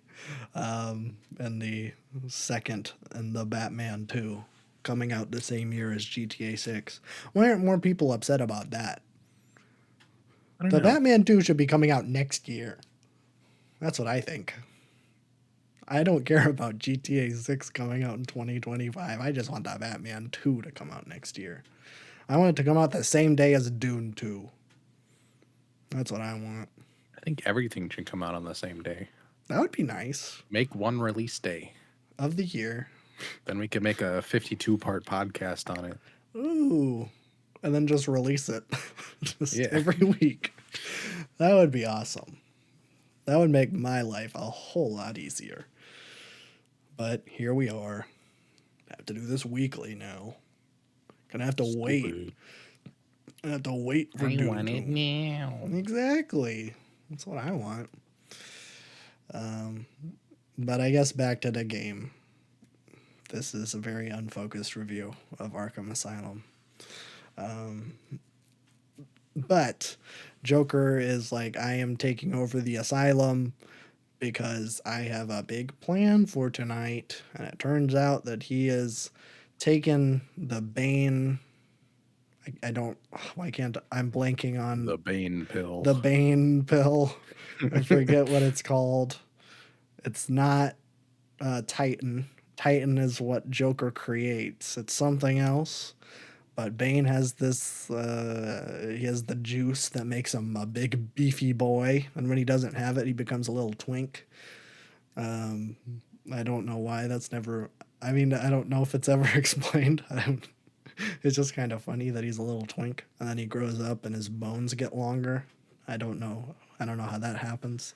And the second and the Batman 2 coming out the same year as GTA 6. Why aren't more people upset about that? I don't The know. Batman 2 should be coming out next year. That's what I think. I don't care about GTA 6 coming out in 2025. I just want the Batman 2 to come out next year. I want it to come out the same day as Dune 2. That's what I want. I think everything should come out on the same day. That would be nice. Make one release day. Of the year. Then we could make a 52-part podcast on it. Ooh. And then just release it just Yeah. every week. That would be awesome. That would make my life a whole lot easier. But here we are. Have to do this weekly now. Gonna have to wait. I have to wait for Dune want it 2. now. Exactly. That's what I want. But I guess back to the game. This is a very unfocused review of Arkham Asylum. But Joker is like, I am taking over the asylum because I have a big plan for tonight. And it turns out that he has taken the Bane. I'm blanking on The Bane pill. the Bane pill. I forget what it's called. It's not Titan. Titan is what Joker creates. It's something else. But Bane has this, he has the juice that makes him a big, beefy boy. And when he doesn't have it, he becomes a little twink. I don't know why. I don't know if it's ever explained. It's just kind of funny that he's a little twink. And then he grows up and his bones get longer. I don't know how that happens.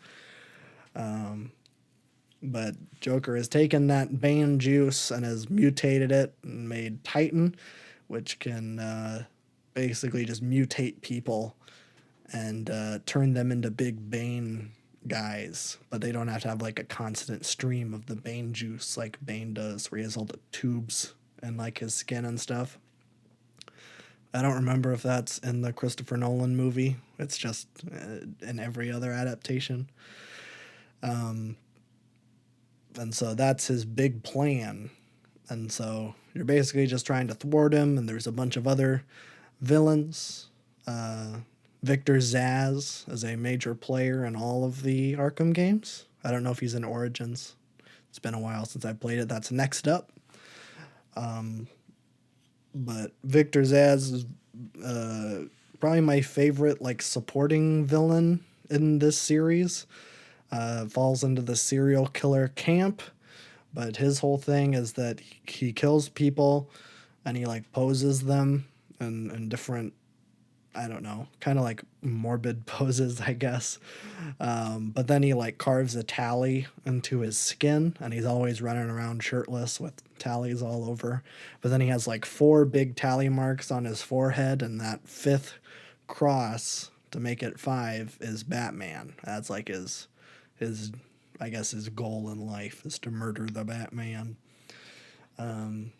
But Joker has taken that Bane juice and has mutated it and made Titan, which can basically just mutate people and turn them into big Bane guys. But they don't have to have like a constant stream of the Bane juice like Bane does, where he has all the tubes and like his skin and stuff. I don't remember if that's in the Christopher Nolan movie. It's just in every other adaptation. And so that's his big plan. And so you're basically just trying to thwart him, and there's a bunch of other villains. Victor Zsasz is a major player in all of the Arkham games. I don't know if he's in Origins. It's been a while since I played it. That's next up. But Victor Zsasz is probably my favorite like supporting villain in this series. Falls into the serial killer camp, but his whole thing is that he kills people and he like poses them in different, I don't know, kind of like morbid poses, I guess. But then he like carves a tally into his skin, and he's always running around shirtless with tallies all over. But then he has like 4 big tally marks on his forehead, and that 5th cross to make it 5 is Batman. That's like his I guess his goal in life is to murder the Batman. And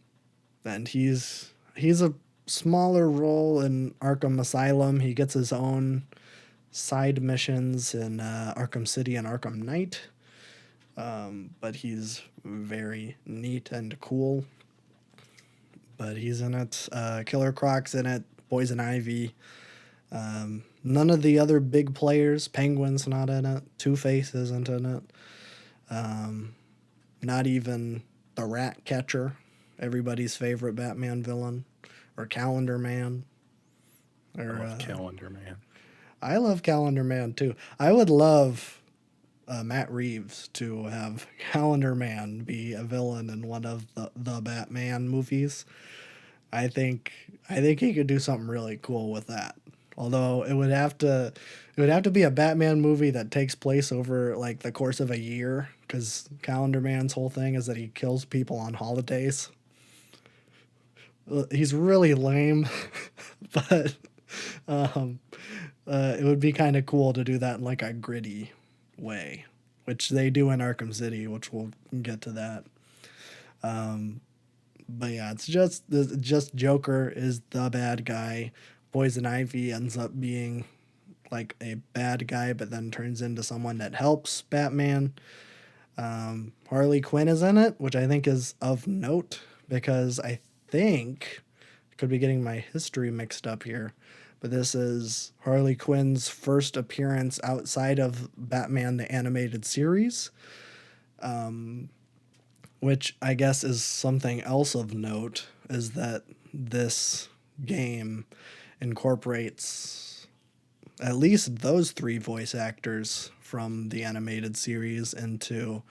he's a smaller role in Arkham Asylum. He gets his own side missions in Arkham City and Arkham Knight. But he's very neat and cool. But he's in it. Killer Croc's in it. Poison Ivy. None of the other big players. Penguin's not in it. Two-Face isn't in it. Not even the Rat Catcher, everybody's favorite Batman villain, or Calendar Man. I love Calendar Man. I love Calendar Man too. I would love Matt Reeves to have Calendar Man be a villain in one of the Batman movies. I think he could do something really cool with that. Although it would have to be a Batman movie that takes place over like the course of a year, because Calendar Man's whole thing is that he kills people on holidays. He's really lame, but it would be kind of cool to do that in like a gritty way, which they do in Arkham City, which we'll get to that. But yeah, it's just Joker is the bad guy. Poison Ivy ends up being like a bad guy, but then turns into someone that helps Batman. Harley Quinn is in it, which I think is of note because I think, I could be getting my history mixed up here, but this is Harley Quinn's first appearance outside of Batman the Animated Series, which I guess is something else of note, is that this game incorporates at least those three voice actors from the animated series into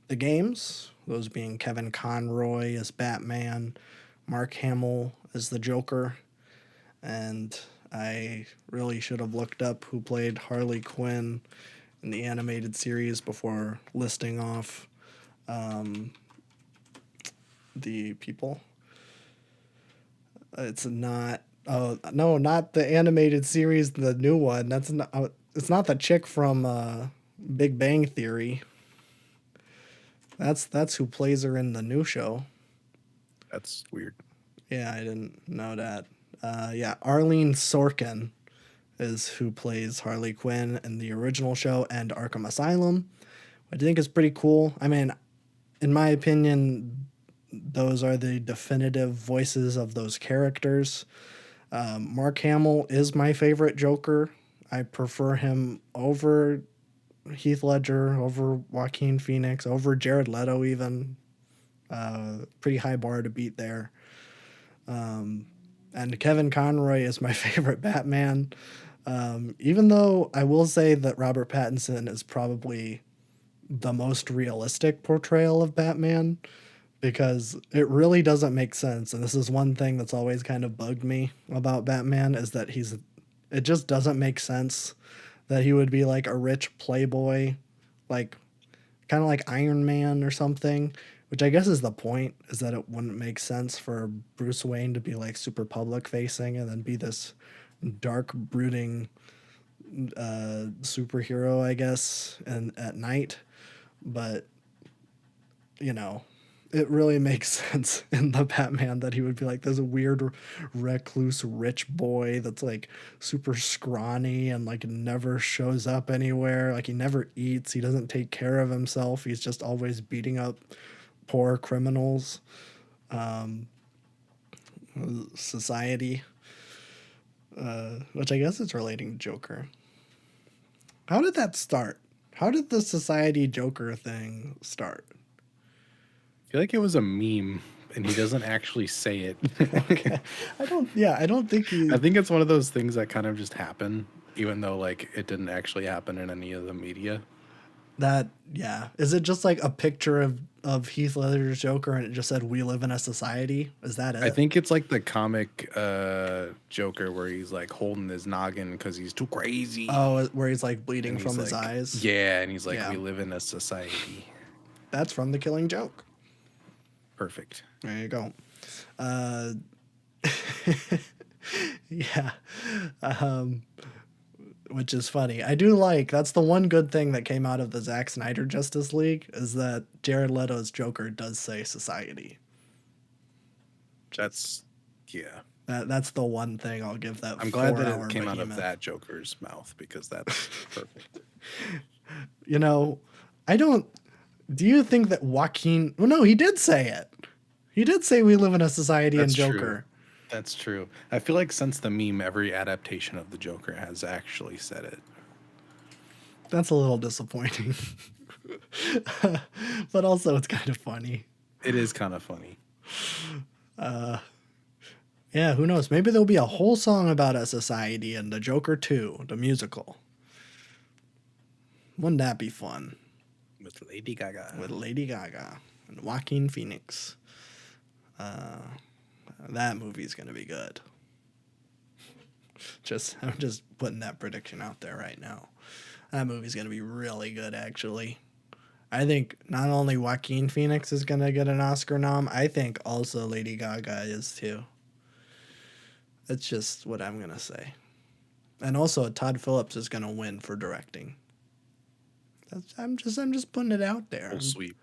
the games, those being Kevin Conroy as Batman, Mark Hamill as the Joker, and I really should have looked up who played Harley Quinn in the animated series before listing off the people. It's not. Oh no, not the animated series. The new one. That's not. It's not the chick from Big Bang Theory. That's who plays her in the new show. That's weird. Yeah, I didn't know that. Yeah, Arlene Sorkin is who plays Harley Quinn in the original show and Arkham Asylum. I think is pretty cool. I mean, in my opinion, those are the definitive voices of those characters. Mark Hamill is my favorite Joker. I prefer him over Heath Ledger, over Joaquin Phoenix, over Jared Leto even. Pretty high bar to beat there. And Kevin Conroy is my favorite Batman. Even though I will say that Robert Pattinson is probably the most realistic portrayal of Batman, because it really doesn't make sense. And this is one thing that's always kind of bugged me about Batman, is that it just doesn't make sense that he would be like a rich playboy, like kind of like Iron Man or something, which I guess is the point, is that it wouldn't make sense for Bruce Wayne to be like super public facing and then be this dark, brooding superhero, I guess, and at night. But, you know, it really makes sense in the Batman that he would be like this weird recluse rich boy that's like super scrawny and like never shows up anywhere. Like he never eats, he doesn't take care of himself, he's just always beating up poor criminals. Society, which I guess is relating to Joker. How did that start? How did the Society Joker thing start? I feel like it was a meme, and he doesn't actually say it. Okay. I don't think he. I think it's one of those things that kind of just happen, even though like it didn't actually happen in any of the media. That, yeah. Is it just like a picture of Heath Ledger's Joker and it just said "We live in a society"? Is that it? I think it's like the comic Joker where he's like holding his noggin because he's too crazy. Oh, where he's like bleeding And from he's his like, eyes. yeah, and he's like, Yeah. we live in a society. That's from The Killing Joke. Perfect. There you go. Yeah. Which is funny. I do like, that's the one good thing that came out of the Zack Snyder Justice League, is that Jared Leto's Joker does say society. That's, yeah. That's the one thing I'll give that. I'm glad that 4-hour it came out behemoth. of that Joker's mouth because that's perfect. You know, do you think that Joaquin, well, no, he did say it. He did say we live in a society in Joker. True. That's true. I feel like since the meme, every adaptation of the Joker has actually said it. That's a little disappointing. But also it's kind of funny. It is kind of funny. Yeah, who knows? Maybe there'll be a whole song about a society in the Joker 2, the musical. Wouldn't that be fun? With Lady Gaga. With Lady Gaga and Joaquin Phoenix. That movie's gonna be good. I'm just putting that prediction out there right now. That movie's gonna be really good, actually. I think not only Joaquin Phoenix is gonna get an Oscar nom, I think also Lady Gaga is too. That's just what I'm gonna say. And also Todd Phillips is gonna win for directing. I'm just putting it out there. Full sweep.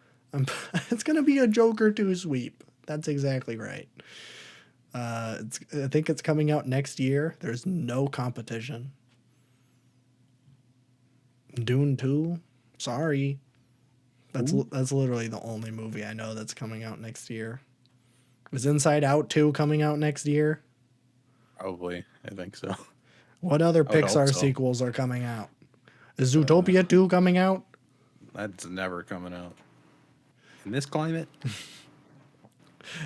It's gonna be a Joker 2 sweep. That's exactly right. I think it's coming out next year. There's no competition. Dune 2, sorry. That's literally the only movie I know that's coming out next year. Is Inside Out 2 coming out next year? Probably. I think so. What other I would hope Pixar so. sequels are coming out? Is Zootopia 2 coming out? That's never coming out in this climate.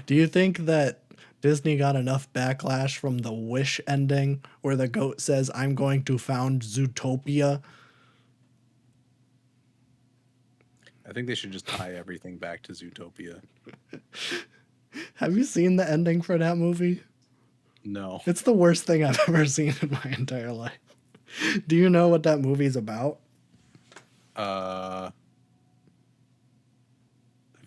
Do you think that Disney got enough backlash from the Wish ending where the goat says, I'm going to found Zootopia? I think they should just tie everything back to Zootopia. Have you seen the ending for that movie? No. It's the worst thing I've ever seen in my entire life. Do you know what that movie's about? Uh,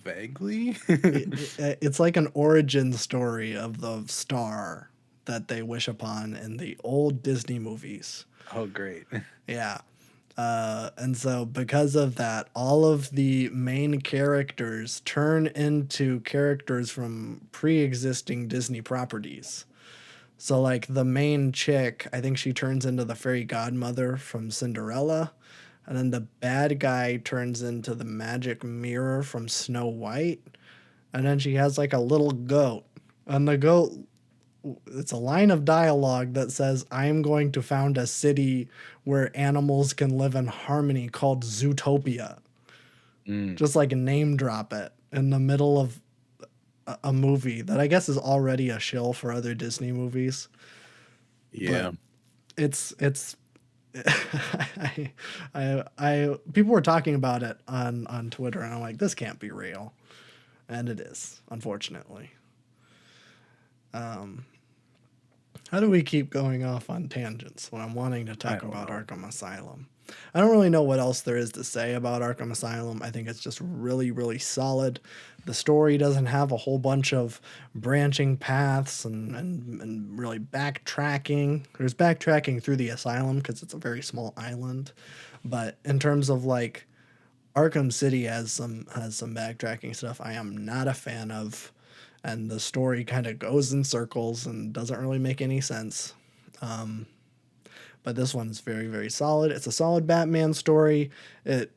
Vaguely. It's like an origin story of the star that they wish upon in the old Disney movies. Oh, great. Yeah. And so, because of that, all of the main characters turn into characters from pre existing Disney properties. So, like, the main chick, I think she turns into the fairy godmother from Cinderella. And then the bad guy turns into the magic mirror from Snow White. And then she has like a little goat. And the goat, it's a line of dialogue that says, I'm going to found a city where animals can live in harmony called Zootopia. Mm, Just like name drop it in the middle of a movie that I guess is already a shill for other Disney movies. But yeah. it's I people were talking about it on Twitter and I'm like, this can't be real. And it is, unfortunately. How do we keep going off on tangents when I'm wanting to I talk don't about know. Arkham Asylum? I don't really know what else there is to say about Arkham Asylum. I think it's just really, really solid. The story doesn't have a whole bunch of branching paths and really backtracking. There's backtracking through the asylum because it's a very small island. But in terms of like Arkham City has some backtracking stuff I am not a fan of, and the story kind of goes in circles and doesn't really make any sense. But this one is very very solid. It's a solid Batman story. It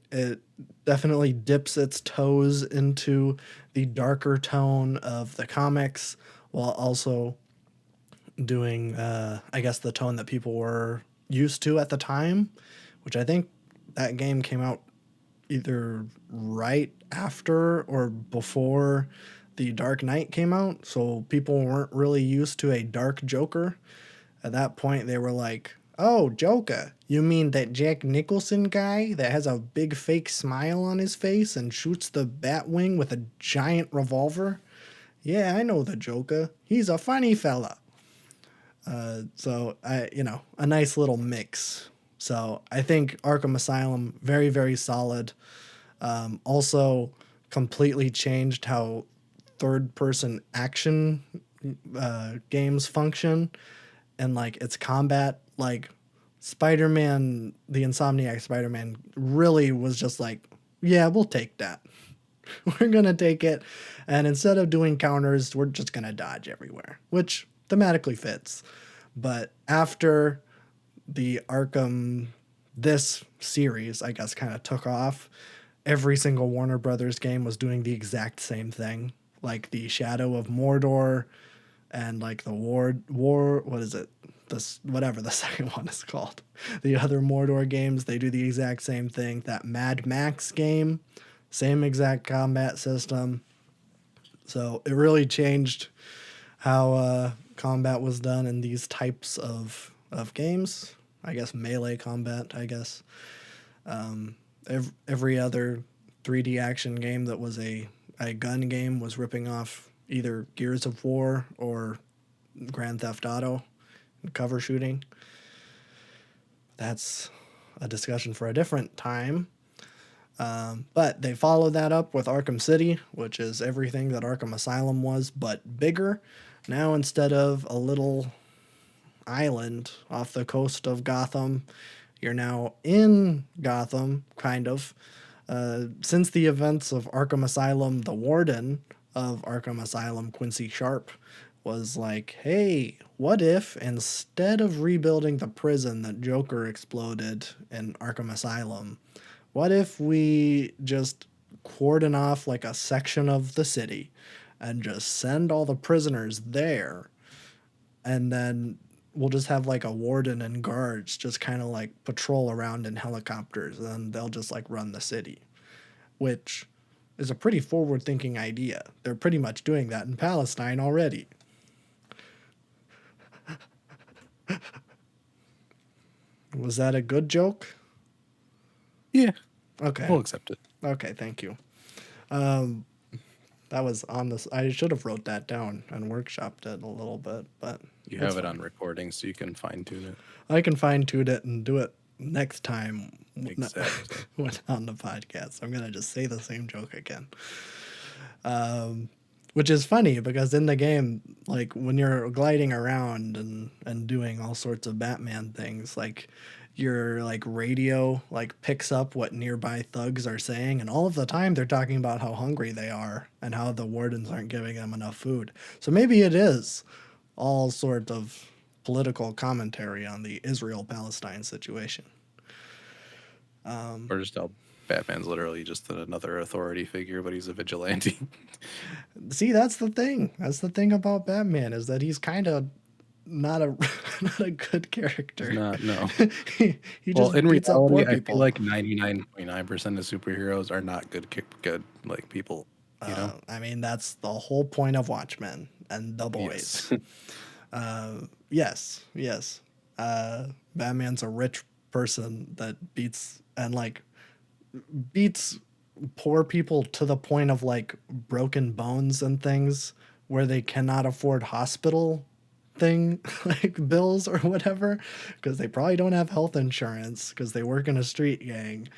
definitely dips its toes into the darker tone of the comics while also doing I guess the tone that people were used to at the time, which I think that game came out either right after or before the Dark Knight came out, so people weren't really used to a dark Joker. At that point, they were like, "Oh, Joker, you mean that Jack Nicholson guy that has a big fake smile on his face and shoots the Batwing with a giant revolver? Yeah, I know the Joker. He's a funny fella." So a nice little mix. So I think Arkham Asylum very very solid. Also, completely changed how third person action games function and like its combat. Like Spider Man, the Insomniac Spider Man, really was just like, yeah, we'll take that. We're going to take it. And instead of doing counters, we're just going to dodge everywhere, which thematically fits. But after the Arkham, this series, I guess, kind of took off, every single Warner Brothers game was doing the exact same thing. Like the Shadow of Mordor and like the War, what is it? This, whatever the second one is called. The other Mordor games, they do the exact same thing. That Mad Max game, same exact combat system. So it really changed how combat was done in these types of games. I guess melee combat, I guess. Every other 3D action game that was a gun game was ripping off either Gears of War or Grand Theft Auto and cover shooting. That's a discussion for a different time. But they followed that up with Arkham City, which is everything that Arkham Asylum was, but bigger. Now, instead of a little island off the coast of Gotham, you're now in Gotham, kind of. Since the events of Arkham Asylum, the warden of Arkham Asylum, Quincy Sharp, was like, hey, what if instead of rebuilding the prison that Joker exploded in Arkham Asylum, what if we just cordon off like a section of the city and just send all the prisoners there and then we'll just have like a warden and guards just kind of like patrol around in helicopters, and they'll just like run the city, which is a pretty forward thinking idea. They're pretty much doing that in Palestine already. Was that a good joke? Yeah, Okay. we'll accept it. Okay, thank you. That was on this. I should have wrote that down and workshopped it a little bit, but You it's have it fine. on recording, so you can fine tune it. I can fine tune it and do it next time Exactly. when on the podcast. I'm gonna just say the same joke again. Which is funny because in the game, like when you're gliding around and doing all sorts of Batman things, like your like radio like picks up what nearby thugs are saying, and all of the time they're talking about how hungry they are and how the wardens aren't giving them enough food. So maybe it is all sort of political commentary on the Israel-Palestine situation. Or just how Batman's literally just another authority figure, but he's a vigilante. See, that's the thing. That's the thing about Batman, is that he's kind of not a not a good character. No. He Well, just in beats up poor reality, I people. feel like 99.9% of superheroes are not good like people. You know? I mean, that's the whole point of Watchmen and The Boys. Yes. Yes. Batman's a rich person that beats poor people to the point of like broken bones and things where they cannot afford hospital thing like bills or whatever, because they probably don't have health insurance because they work in a street gang.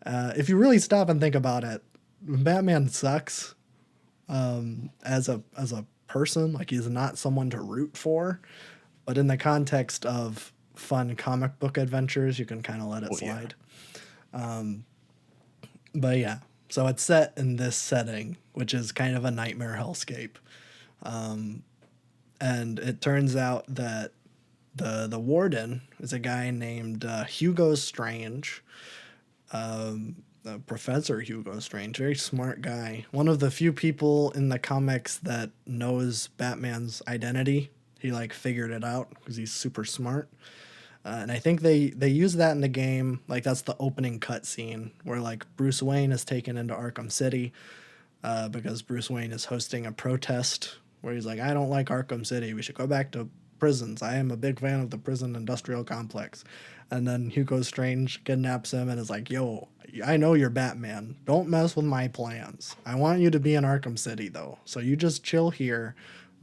If you really stop and think about it, Batman sucks as a person. Like, he's not someone to root for, but in the context of fun comic book adventures, you can kind of let it slide. But yeah, so it's set in this setting, which is kind of a nightmare hellscape. And it turns out that the warden is a guy named Hugo Strange, Professor Hugo Strange, very smart guy. One of the few people in the comics that knows Batman's identity. He like figured it out because he's super smart. And I think they use that in the game. Like, that's the opening cutscene where like Bruce Wayne is taken into Arkham City because Bruce Wayne is hosting a protest where he's like, I don't like Arkham City. We should go back to prisons. I am a big fan of the prison industrial complex. And then Hugo Strange kidnaps him and is like, yo, I know you're Batman. Don't mess with my plans. I want you to be in Arkham City, though. So you just chill here.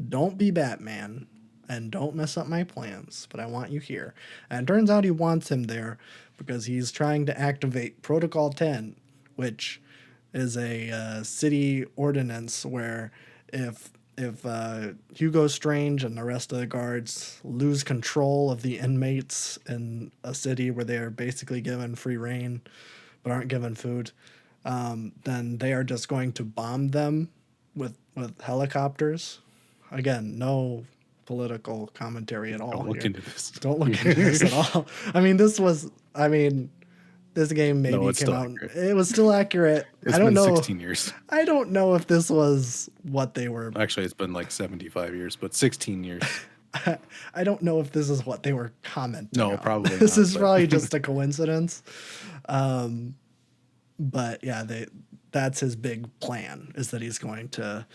Don't be Batman. And don't mess up my plans, but I want you here. And it turns out he wants him there because he's trying to activate Protocol 10, which is a city ordinance where if Hugo Strange and the rest of the guards lose control of the inmates in a city where they are basically given free reign but aren't given food, then they are just going to bomb them with helicopters. Again, no political commentary at all. Don't look here. into this. Don't look into this at all. This game maybe No, it's came still out. accurate. It was still accurate. It's I don't been know. 16 years. I don't know if this was what they were. Actually, it's been like 75 years, but 16 years. I don't know if this is what they were commenting. No, on. probably This not, is but- probably just a coincidence. But yeah, that's his big plan, is that he's going to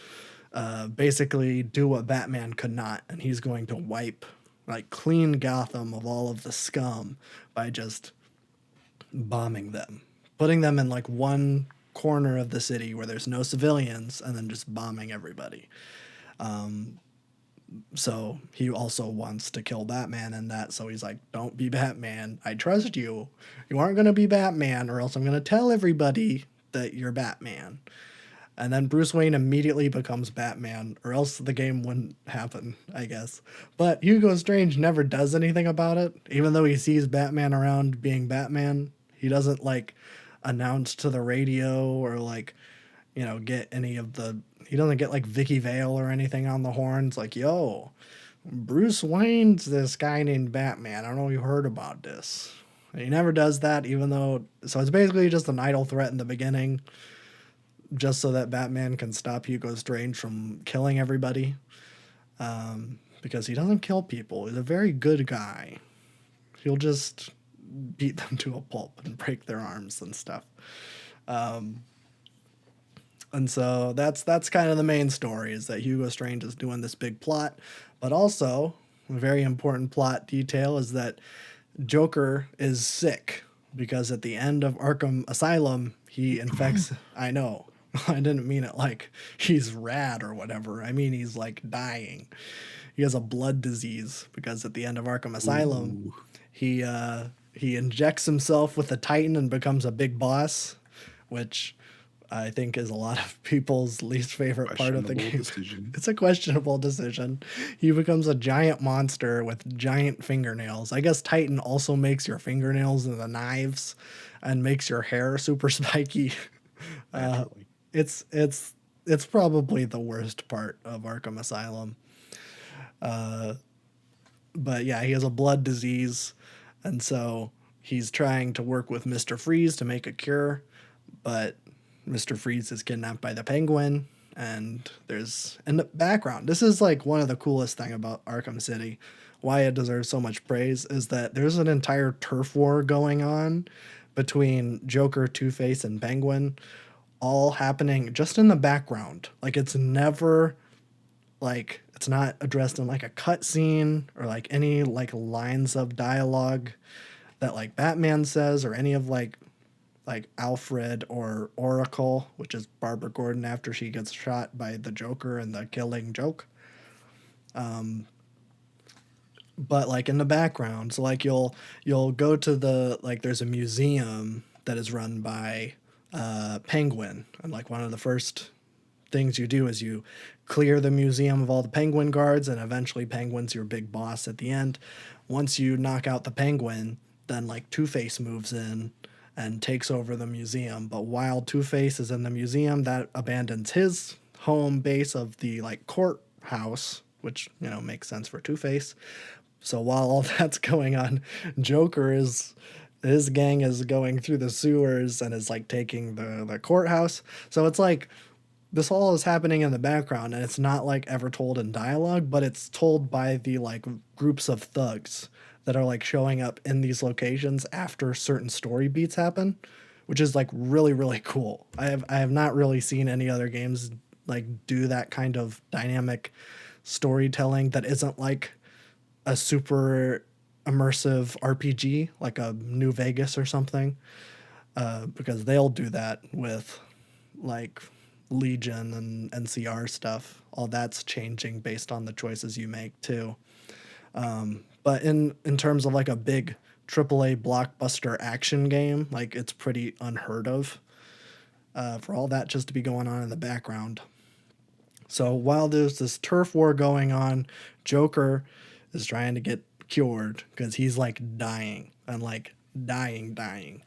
basically do what Batman could not, and he's going to clean Gotham of all of the scum by just bombing them, putting them in like one corner of the city where there's no civilians, and then just bombing everybody. So he also wants to kill Batman in that. So he's like, don't be Batman. I trust you. You aren't going to be Batman, or else I'm going to tell everybody that you're Batman. And then Bruce Wayne immediately becomes Batman, or else the game wouldn't happen, I guess. But Hugo Strange never does anything about it. Even though he sees Batman around being Batman, he doesn't announce to the radio or get any of he doesn't get Vicky Vale or anything on the horns like, yo, Bruce Wayne's this guy named Batman. I don't know if you heard about this. He never does that, so it's basically just an idle threat in the beginning, just so that Batman can stop Hugo Strange from killing everybody. because he doesn't kill people. He's a very good guy. He'll just beat them to a pulp and break their arms and stuff. And so that's kind of the main story, is that Hugo Strange is doing this big plot, but also a very important plot detail is that Joker is sick because at the end of Arkham Asylum he infects. I know. I didn't mean it like he's rad or whatever. I mean he's like dying. He has a blood disease because at the end of Arkham Asylum Ooh, he injects himself with a Titan and becomes a big boss, which I think is a lot of people's least favorite part of the questionable game. decision. It's a questionable decision. He becomes a giant monster with giant fingernails. I guess Titan also makes your fingernails into knives and makes your hair super spiky. Naturally. It's probably the worst part of Arkham Asylum. But yeah, he has a blood disease, and so he's trying to work with Mr. Freeze to make a cure, but Mr. Freeze is kidnapped by the Penguin, and there's in the background. This is like one of the coolest thing about Arkham City. Why it deserves so much praise is that there's an entire turf war going on between Joker, Two-Face, and Penguin, all happening just in the background. Like it's never like it's not addressed in like a cut scene or like any like lines of dialogue that like Batman says or any of like Alfred or Oracle, which is Barbara Gordon after she gets shot by the Joker in the Killing Joke. But like in the background, so like you'll go to the like there's a museum that is run by Penguin, and like one of the first things you do is you clear the museum of all the Penguin guards, and eventually Penguin's your big boss at the end. Once you knock out the Penguin, then like Two-Face moves in and takes over the museum. But while Two-Face is in the museum, that abandons his home base of the like courthouse, which you know makes sense for Two-Face. So while all that's going on, Joker is his gang is going through the sewers and is like taking the courthouse. So it's like this all is happening in the background and it's not like ever told in dialogue, but it's told by the like groups of thugs that are like showing up in these locations after certain story beats happen, which is like really really cool. I have not really seen any other games like do that kind of dynamic storytelling that isn't like a super immersive RPG like a New Vegas or something, because they'll do that with like Legion and NCR stuff. All that's changing based on the choices you make too. But in terms of like a big AAA blockbuster action game, like it's pretty unheard of for all that just to be going on in the background. So while there's this turf war going on, Joker is trying to get cured because he's like dying and like dying.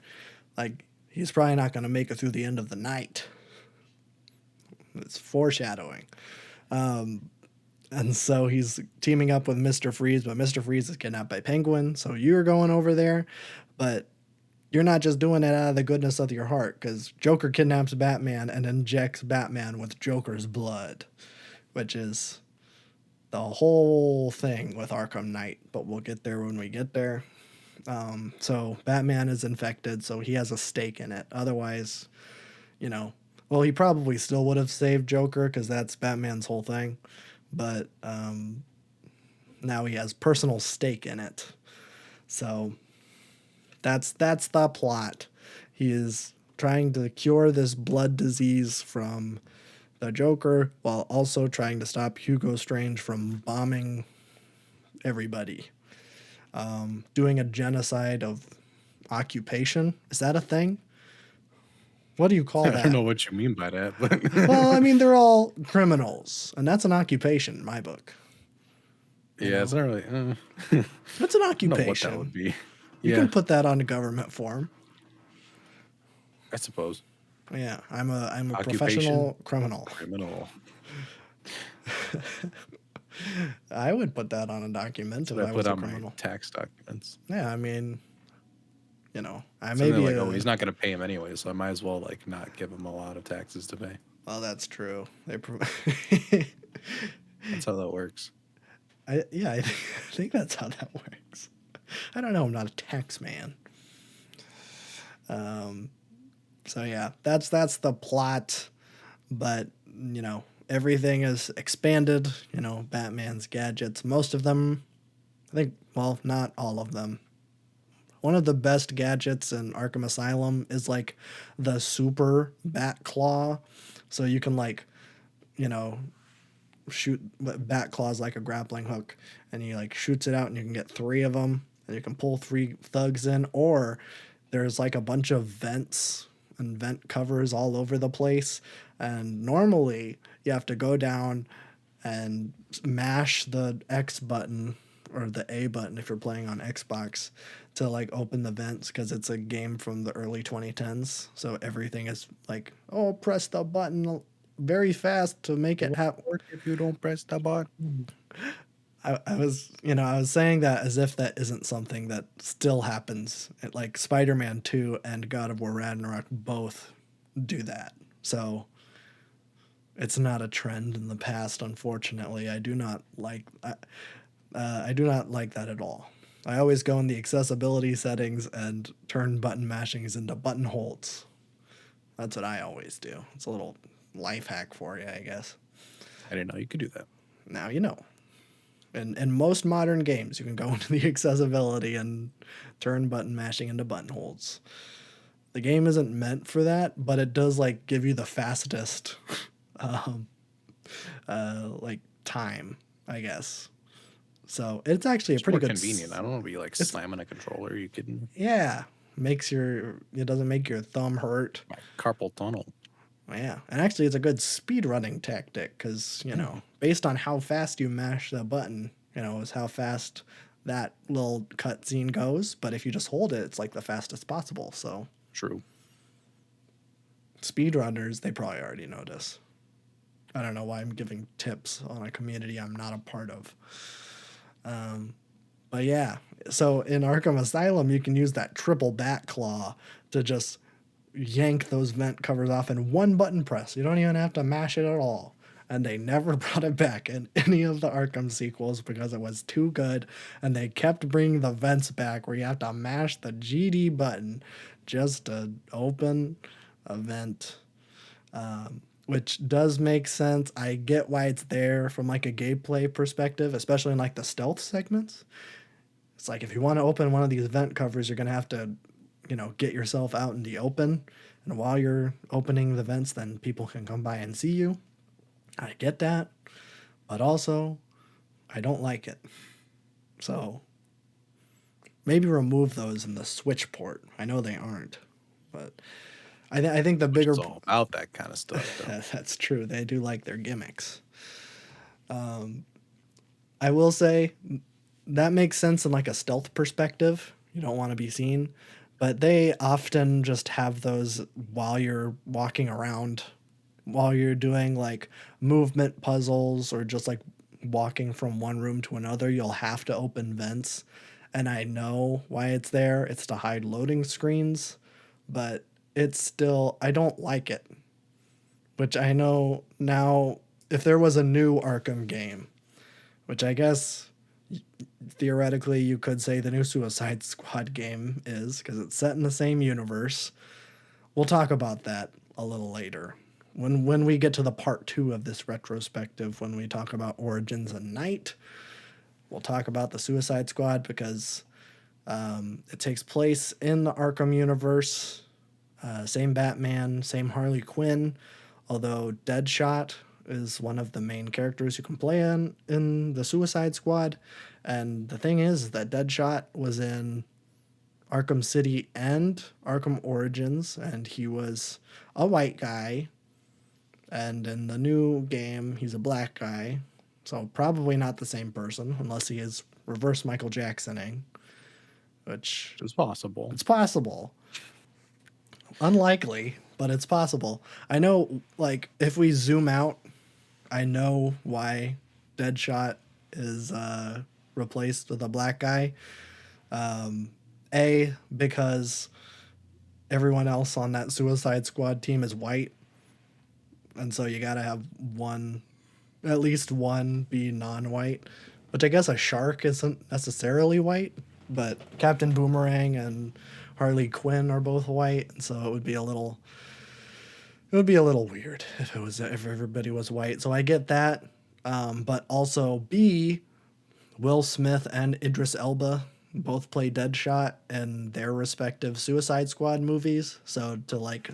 Like he's probably not going to make it through the end of the night. It's foreshadowing. And so he's teaming up with Mr. Freeze, but Mr. Freeze is kidnapped by Penguin. So you're going over there, but you're not just doing it out of the goodness of your heart, because Joker kidnaps Batman and injects Batman with Joker's blood, which is the whole thing with Arkham Knight, but we'll get there when we get there. So Batman is infected, so he has a stake in it. Otherwise, you know, well, he probably still would have saved Joker because that's Batman's whole thing. But now he has personal stake in it. So that's the plot. He is trying to cure this blood disease from the Joker while also trying to stop Hugo Strange from bombing everybody. Doing a genocide of occupation. Is that a thing? What do you call I that? don't know what you mean by that, but Well, I mean, they're all criminals, and that's an occupation in my book. yeah, it's not really. It's an I don't know what occupation. that would be. You Yeah, can put that on a government form. I suppose. Yeah, I'm a Occupation? professional criminal. Criminal. I would put that on a document So if I I put was a on my criminal. tax documents. Yeah, I mean, you know, I So may they're be like, a. oh, he's not going to pay him anyway, so I might as well like not give him a lot of taxes to pay. Well, that's true. That's how that works. I think that's how that works. I don't know. I'm not a tax man. So yeah, that's the plot. But everything is expanded. Batman's gadgets. Most of them, I think. Well, not all of them. One of the best gadgets in Arkham Asylum is like the super bat claw. So you can like, you know, shoot bat claws like a grappling hook, and he like shoots it out, and you can get three of them, and you can pull three thugs in. Or there's like a bunch of vents and vent covers all over the place, and normally you have to go down and mash the X button or the A button if you're playing on Xbox to like open the vents, because it's a game from the early 2010s. So everything is like, oh, press the button very fast to make It it won't happen. work if you don't press the button. I was saying that as if that isn't something that still happens. Like Spider-Man 2 and God of War Ragnarok both do that. So it's not a trend in the past, unfortunately. I do not like that at all. I always go in the accessibility settings and turn button mashings into button holds. That's what I always do. It's a little life hack for you, I guess. I didn't know you could do that. Now you know. In most modern games, you can go into the accessibility and turn button mashing into button holds. The game isn't meant for that, but it does like give you the fastest um, like time, I guess. So it's actually a It's pretty more good. convenient. I don't want to be like slamming a controller. Are you kidding me? Yeah, it doesn't make your thumb hurt. My carpal tunnel. Yeah, and actually, it's a good speed running tactic because based on how fast you mash the button, is how fast that little cutscene goes. But if you just hold it, it's like the fastest possible. So True. speedrunners, they probably already know this. I don't know why I'm giving tips on a community I'm not a part of. But yeah, so in Arkham Asylum, you can use that triple bat claw to just yank those vent covers off in one button press. You don't even have to mash it at all. And they never brought it back in any of the Arkham sequels because it was too good. And they kept bringing the vents back where you have to mash the GD button just to open a vent, which does make sense. I get why it's there from like a gameplay perspective, especially in like the stealth segments. It's like if you want to open one of these vent covers, you're going to have to, get yourself out in the open. And while you're opening the vents, then people can come by and see you. I get that. But also, I don't like it. So maybe remove those in the Switch port. I know they aren't. But I think the bigger. It's all about that kind of stuff, though. That's true. They do like their gimmicks. I will say that makes sense in like a stealth perspective. You don't want to be seen, but they often just have those while you're walking around, while you're doing like movement puzzles or just like walking from one room to another. You'll have to open vents, and I know why it's there. It's to hide loading screens, but it's still, I don't like it. Which I know now, if there was a new Arkham game, which I guess theoretically you could say the new Suicide Squad game is, because it's set in the same universe. We'll talk about that a little later. When we get to the part 2 of this retrospective, when we talk about Origins and Night, we'll talk about the Suicide Squad because it takes place in the Arkham universe. Same Batman, same Harley Quinn, although Deadshot is one of the main characters you can play in the Suicide Squad. And the thing is that Deadshot was in Arkham City and Arkham Origins, and he was a white guy. And in the new game, he's a black guy. So probably not the same person, unless he is reverse Michael Jacksoning, which It's possible. it's possible. Unlikely, but it's possible. I know, like, if we zoom out, I know why Deadshot is replaced with a black guy. Because everyone else on that Suicide Squad team is white, and so you gotta have one, at least one, be non-white. which I guess a shark isn't necessarily white, but Captain Boomerang and Harley Quinn are both white, and so it would be a little weird if everybody was white. So I get that, but also B, Will Smith and Idris Elba both play Deadshot in their respective Suicide Squad movies. So to like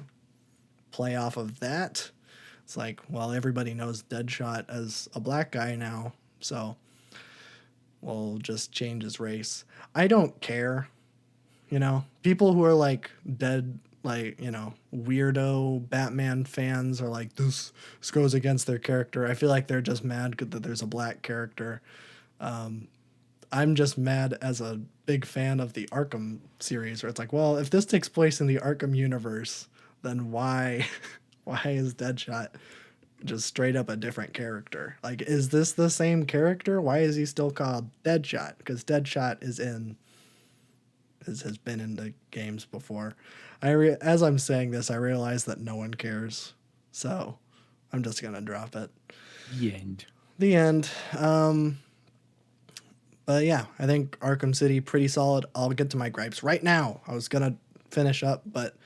play off of that, it's like, well, everybody knows Deadshot as a black guy now, so we'll just change his race. I don't care, people who are like dead, like, weirdo Batman fans are like, this goes against their character. I feel like they're just mad that there's a black character. I'm just mad as a big fan of the Arkham series, where it's like, well, if this takes place in the Arkham universe, then why why is Deadshot just straight up a different character? Like, is this the same character? Why is he still called Deadshot? Because Deadshot has been in the games before. As I'm saying this, I realize that no one cares, so I'm just gonna drop it. The end. The end. But yeah, I think Arkham City pretty solid. I'll get to my gripes right now. I was gonna finish up, but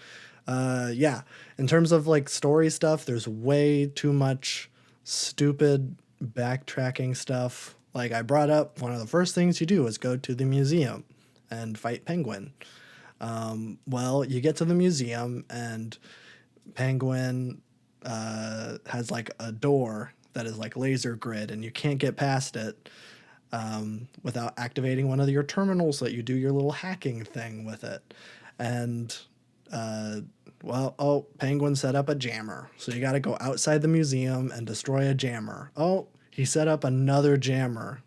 yeah, in terms of like story stuff, there's way too much stupid backtracking stuff. Like I brought up, one of the first things you do is go to the museum and fight Penguin. Well, you get to the museum and Penguin has like a door that is like laser grid, and you can't get past it without activating one of your terminals that you do your little hacking thing with it. And Penguin set up a jammer, so you got to go outside the museum and destroy a jammer. Oh, he set up another jammer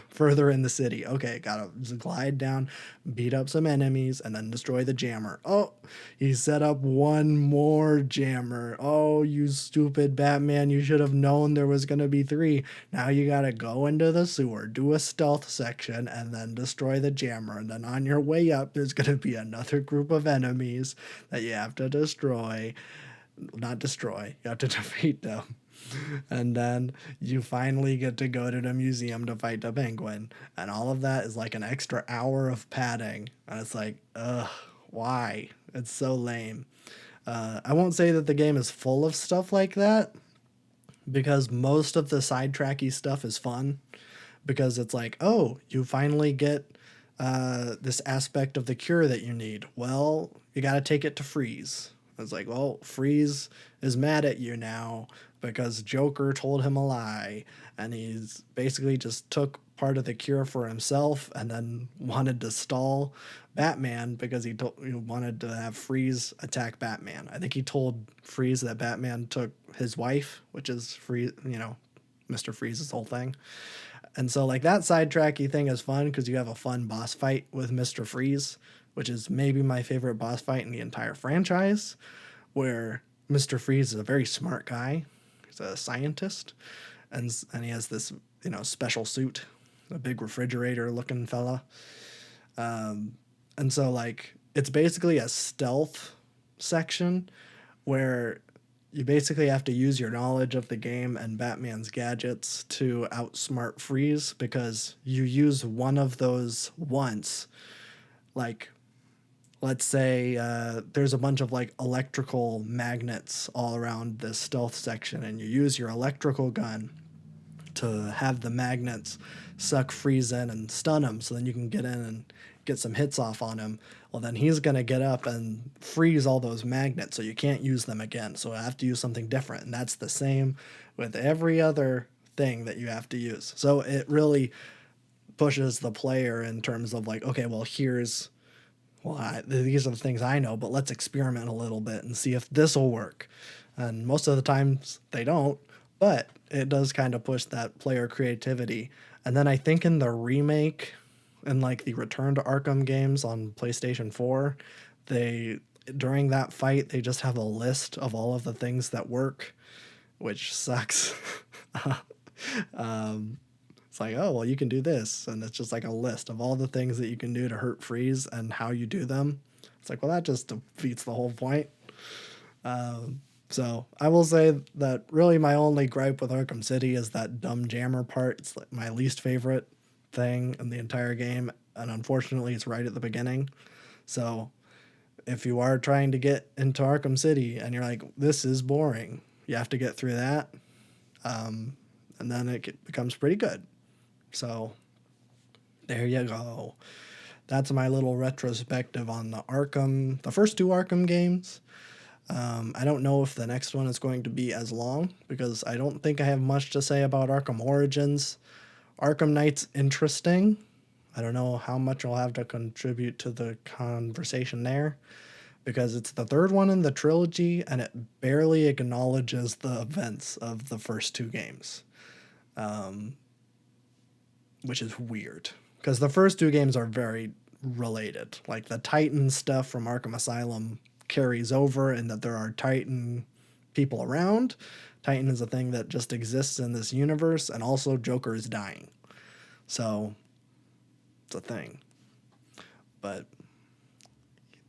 further in the city. Okay, gotta glide down, beat up some enemies, and then destroy the jammer. Oh, he set up one more jammer. Oh, you stupid Batman, you should have known there was gonna be three. Now you gotta go into the sewer, do a stealth section, and then destroy the jammer. And then on your way up, there's gonna be another group of enemies that you have to destroy. Not destroy, you have to defeat them. And then you finally get to go to the museum to fight the Penguin, and all of that is like an extra hour of padding, and it's like, ugh, why? It's so lame. I won't say that the game is full of stuff like that, because most of the sidetracky stuff is fun, because it's like, oh, you finally get this aspect of the cure that you need. Well, you got to take it to Freeze. It's like, well, Freeze is mad at you now because Joker told him a lie, and he's basically just took part of the cure for himself and then wanted to stall Batman because he wanted to have Freeze attack Batman. I think he told Freeze that Batman took his wife, which is Freeze, Mr. Freeze's whole thing. And so like that sidetracky thing is fun because you have a fun boss fight with Mr. Freeze, which is maybe my favorite boss fight in the entire franchise, where Mr. Freeze is a very smart guy. He's a scientist, and he has this, special suit, a big refrigerator looking fella. And so like it's basically a stealth section where you basically have to use your knowledge of the game and Batman's gadgets to outsmart Freeze, because you use one of those once. Like, let's say there's a bunch of like electrical magnets all around this stealth section, and you use your electrical gun to have the magnets suck Freeze in and stun him, so then you can get in and get some hits off on him. Well, then he's going to get up and freeze all those magnets, so you can't use them again. So I have to use something different. And that's the same with every other thing that you have to use. So it really pushes the player in terms of like, okay, well, these are the things I know, but let's experiment a little bit and see if this will work. And most of the times they don't, but it does kind of push that player creativity. And then I think in the remake and like the Return to Arkham games on PlayStation 4, during that fight they just have a list of all of the things that work, which sucks. It's like, oh, well, you can do this, and it's just like a list of all the things that you can do to hurt Freeze and how you do them. It's like, well, that just defeats the whole point. So I will say that really my only gripe with Arkham City is that dumb jammer part. It's like my least favorite thing in the entire game, and unfortunately, it's right at the beginning. So if you are trying to get into Arkham City and you're like, this is boring, you have to get through that, and then becomes pretty good. So there you go. That's my little retrospective on the first two Arkham games. I don't know if the next one is going to be as long because I don't think I have much to say about Arkham Origins. Arkham Knight's interesting. I don't know how much I'll have to contribute to the conversation there because it's the third one in the trilogy and it barely acknowledges the events of the first two games, which is weird because the first two games are very related. Like the Titan stuff from Arkham Asylum carries over, and that there are Titan people around. Titan is a thing that just exists in this universe, and also Joker is dying. So it's a thing. But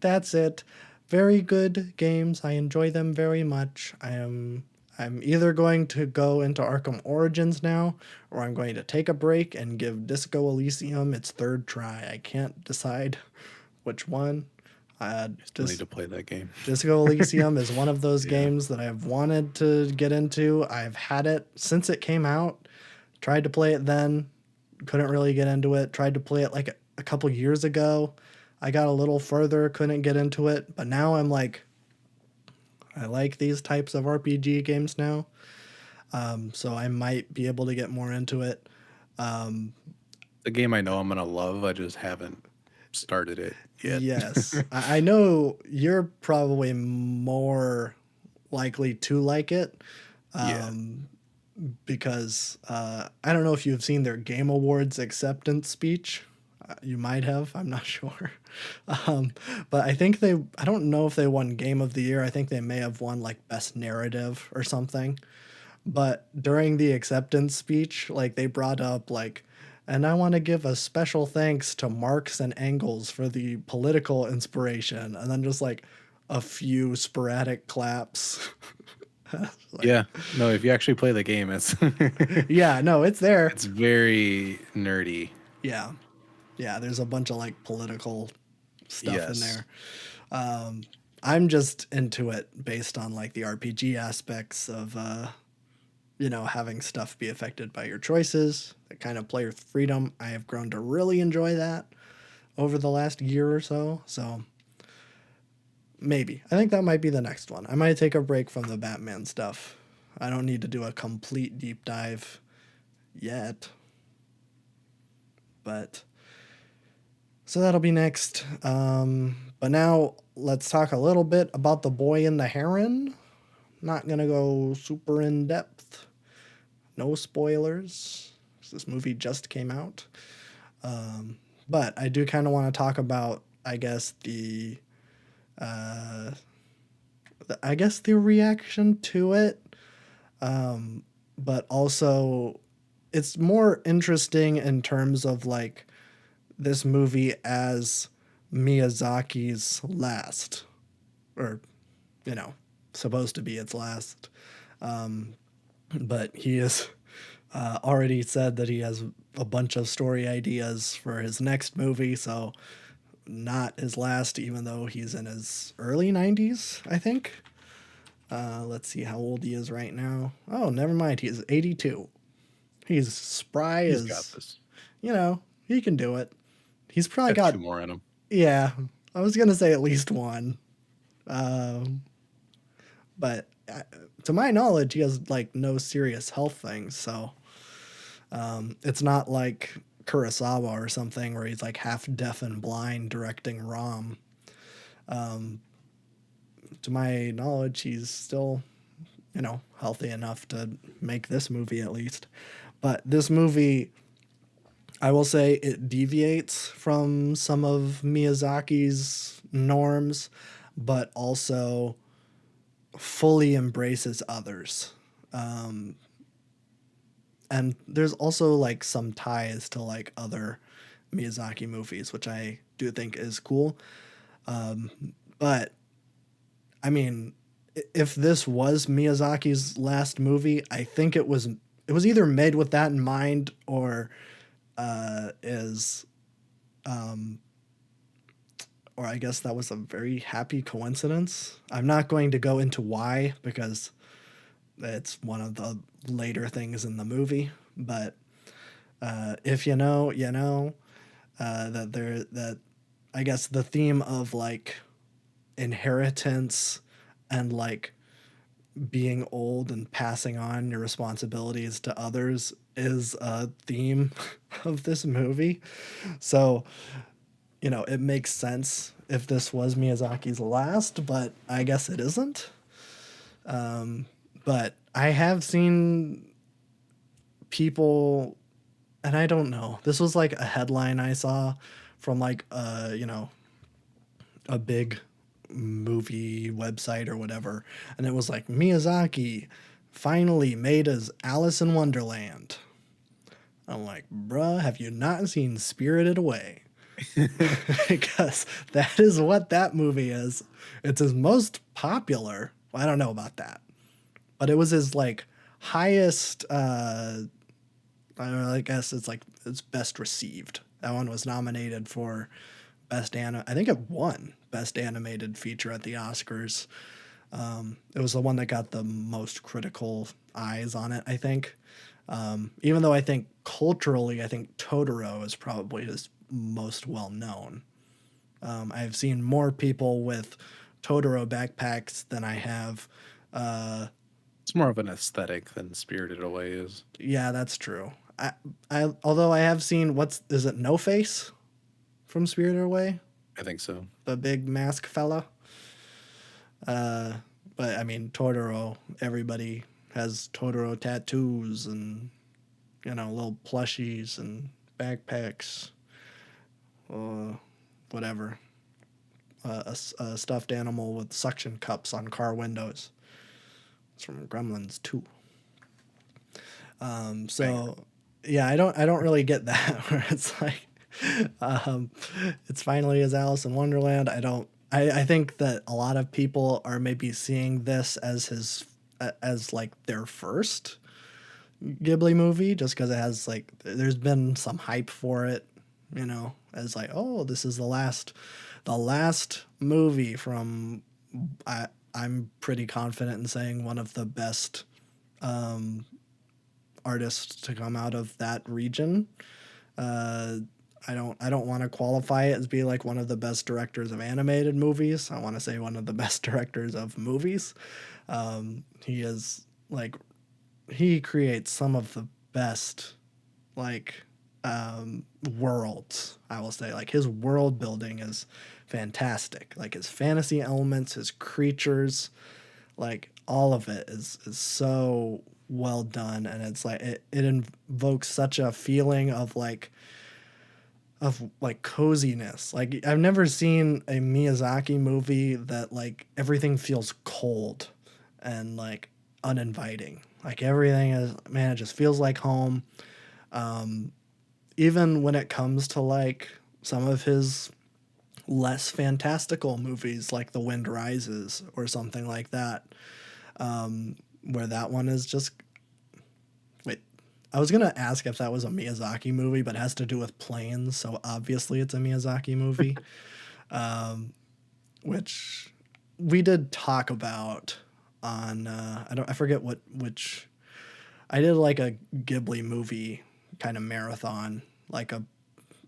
that's it. Very good games. I enjoy them very much. I'm either going to go into Arkham Origins now, or I'm going to take a break and give Disco Elysium its third try. I can't decide which one. I still need to play that game. Disco Elysium is one of those Yeah. games that I've wanted to get into. I've had it since it came out. Tried to play it then, couldn't really get into it. Tried to play it like a couple years ago. I got a little further, couldn't get into it. But now I'm like, I like these types of RPG games now. So I might be able to get more into it. The game I know I'm gonna love. I just haven't started it yet. Yes. I know you're probably more likely to like it. Yeah. Because I don't know if you've seen their Game Awards acceptance speech. You might have. I'm not sure. Um, but I don't know if they won Game of the Year. I think they may have won like Best Narrative or something. But during the acceptance speech, like they brought up like, and I want to give a special thanks to Marx and Engels for the political inspiration, and then just like a few sporadic claps. Like, Yeah. No, if you actually play the game, it's yeah, no, it's there. it's very nerdy. Yeah. Yeah, there's a bunch of like political stuff in Yes. there. I'm just into it based on like the RPG aspects of having stuff be affected by your choices, that kind of player freedom. I have grown to really enjoy that over the last year or so. So maybe. I think that might be the next one. I might take a break from the Batman stuff. I don't need to do a complete deep dive yet. But so that'll be next. But now let's talk a little bit about The Boy and the Heron. Not gonna go super in depth. No spoilers. This movie just came out. But I do kind of want to talk about, I guess the reaction to it. But also, it's more interesting in terms of like this movie as Miyazaki's last, or supposed to be its last. But he has already said that he has a bunch of story ideas for his next movie, so not his last, even though he's in his early 90s, I think. Let's see how old he is right now. Oh, never mind. He is 82. He's spry He's got as, this. he can do it. He's probably Got two got, more in him. yeah, I was going to say at least one. But to my knowledge, he has like no serious health things. So it's not like Kurosawa or something where he's like half deaf and blind directing Rom. To my knowledge, he's still, healthy enough to make this movie at least. But this movie, I will say it deviates from some of Miyazaki's norms, but also fully embraces others. And there's also like some ties to like other Miyazaki movies, which I do think is cool. But I mean, if this was Miyazaki's last movie, I think it was either made with that in mind or is or I guess that was a very happy coincidence. I'm not going to go into why because it's one of the later things in the movie, but if you know, you know that I guess the theme of like inheritance and like being old and passing on your responsibilities to others is a theme of this movie. So, it makes sense if this was Miyazaki's last, but I guess it isn't. But I have seen people, and I don't know. This was like a headline I saw from like a big movie website or whatever, and it was like Miyazaki finally made his Alice in Wonderland. I'm like, bruh, have you not seen Spirited Away? Because that is what that movie is. It's his most popular. Well, I don't know about that, but it was his like highest. I don't know, I guess it's like it's best received. That one was nominated for I think it won best animated feature at the Oscars. It was the one that got the most critical eyes on it, I think. Even though I think culturally, I think Totoro is probably his most well known. I've seen more people with Totoro backpacks than I have. It's more of an aesthetic than Spirited Away is. Yeah, that's true. Although I have seen is it No Face from Spirited Away, I think so. the big mask fella. But I mean Totoro. Everybody has Totoro tattoos and little plushies and backpacks, whatever. A stuffed animal with suction cups on car windows. It's from Gremlins 2. So yeah, I don't really get that where it's like um, it's finally his Alice in Wonderland. I think that a lot of people are maybe seeing this as as like their first Ghibli movie just because it has like there's been some hype for it, as like, oh, this is the last movie from I'm pretty confident in saying one of the best artists to come out of that region. I don't want to qualify it as being like one of the best directors of animated movies. I want to say one of the best directors of movies. He is like he creates some of the best like worlds. I will say like his world building is fantastic. Like his fantasy elements, his creatures, like all of it is so well done, and it's like it invokes such a feeling of like coziness. Like I've never seen a Miyazaki movie that like everything feels cold and like uninviting. Like everything is, man, it just feels like home. Even when it comes to like some of his less fantastical movies like The Wind Rises or something like that, where that one is just wait. I was gonna ask if that was a Miyazaki movie, but it has to do with planes, so obviously it's a Miyazaki movie. Which we did talk about on I forget which I did like a Ghibli movie kind of marathon like I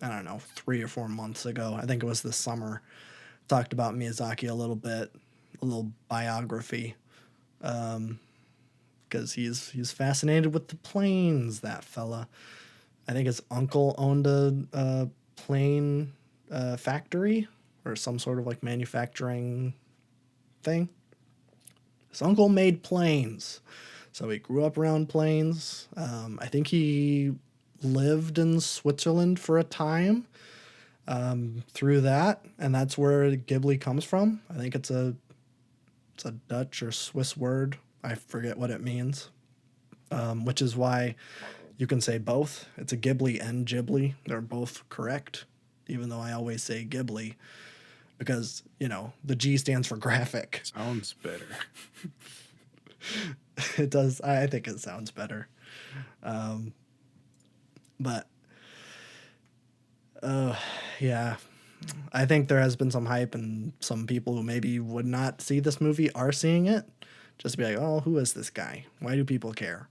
don't know 3 or 4 months ago. I think it was this summer. Talked about Miyazaki a little bit, a little biography, because he's fascinated with the planes. That fella. I think his uncle owned a plane factory or some sort of like manufacturing thing. His uncle made planes, so he grew up around planes. I think he lived in Switzerland for a time through that, and that's where Ghibli comes from. I think it's a Dutch or Swiss word. I forget what it means, which is why you can say both. It's a Ghibli and Ghibli. They're both correct, even though I always say Ghibli because, you know, the G stands for graphic. Sounds better. It does. I think it sounds better. But yeah, I think there has been some hype, and some people who maybe would not see this movie are seeing it. Just to be like, oh, who is this guy? Why do people care?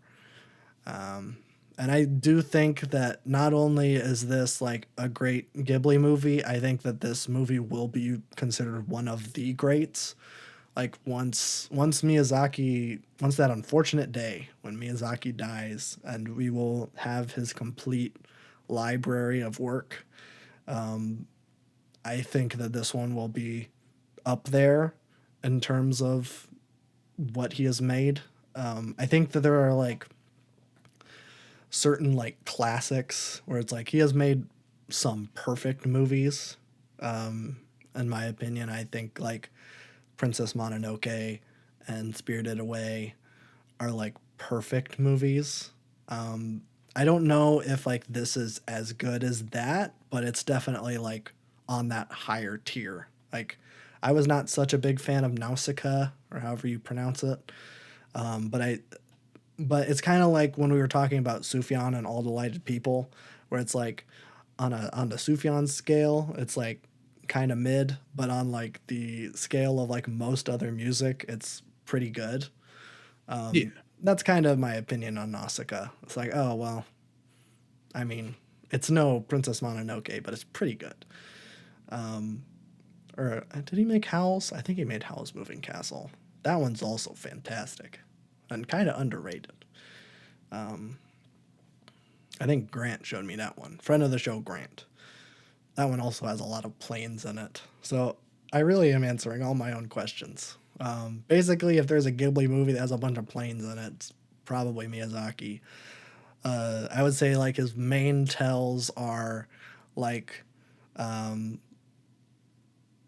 And I do think that not only is this like a great Ghibli movie, I think that this movie will be considered one of the greats. Like once Miyazaki, once that unfortunate day when Miyazaki dies, and we will have his complete library of work, I think that this one will be up there in terms of what he has made. I think that there are like certain like classics where it's like he has made some perfect movies. In my opinion, I think like Princess Mononoke and Spirited Away are like perfect movies. I don't know if like this is as good as that, but it's definitely like on that higher tier. Like I was not such a big fan of Nausicaa or however you pronounce it. But it's kind of like when we were talking about Sufjan and All Delighted People, where it's like on the Sufjan scale, it's like kind of mid, but on like the scale of like most other music, it's pretty good. Yeah. That's kind of my opinion on Nausicaa. It's like, oh well, I mean, it's no Princess Mononoke, but it's pretty good. Or did he make Howl's? I think he made Howl's Moving Castle. That one's also fantastic and kind of underrated. I think Grant showed me that one. Friend of the show, Grant. That one also has a lot of planes in it. So I really am answering all my own questions. Basically, if there's a Ghibli movie that has a bunch of planes in it, it's probably Miyazaki. I would say like his main tells are like,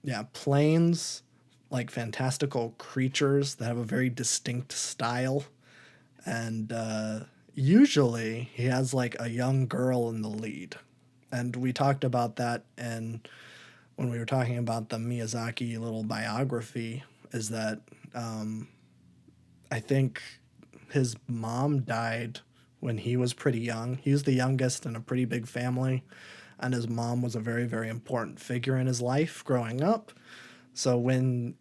yeah, planes, like fantastical creatures that have a very distinct style, and usually he has like a young girl in the lead. And we talked about that, and when we were talking about the Miyazaki little biography, is that I think his mom died when he was pretty young. He was the youngest in a pretty big family, and his mom was a very, very important figure in his life growing up. So when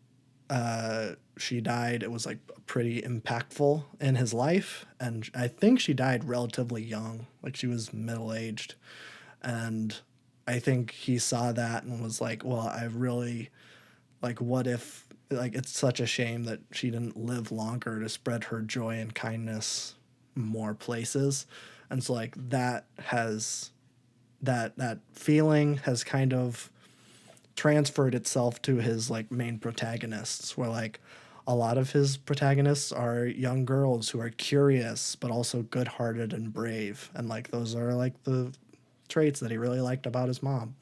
she died, it was like pretty impactful in his life. And I think she died relatively young, like she was middle aged. And I think he saw that and was like, well, I really, like, what if, like, it's such a shame that she didn't live longer to spread her joy and kindness more places. And so, like, that has, that feeling has kind of transferred itself to his like main protagonists, where like a lot of his protagonists are young girls who are curious but also good-hearted and brave, and like those are like the traits that he really liked about his mom.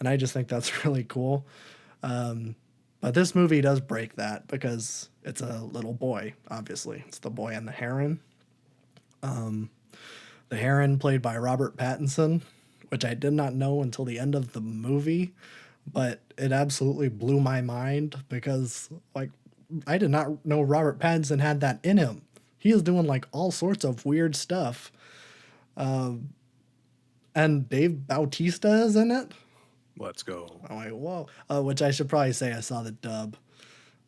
And I just think that's really cool. But this movie does break that because it's a little boy. Obviously, it's the boy and the heron. The heron played by Robert Pattinson, which I did not know until the end of the movie, but it absolutely blew my mind because like I did not know Robert Pattinson had that in him. He is doing like all sorts of weird stuff. And Dave Bautista is in it. Let's go. I'm like, whoa. Which I should probably say I saw the dub.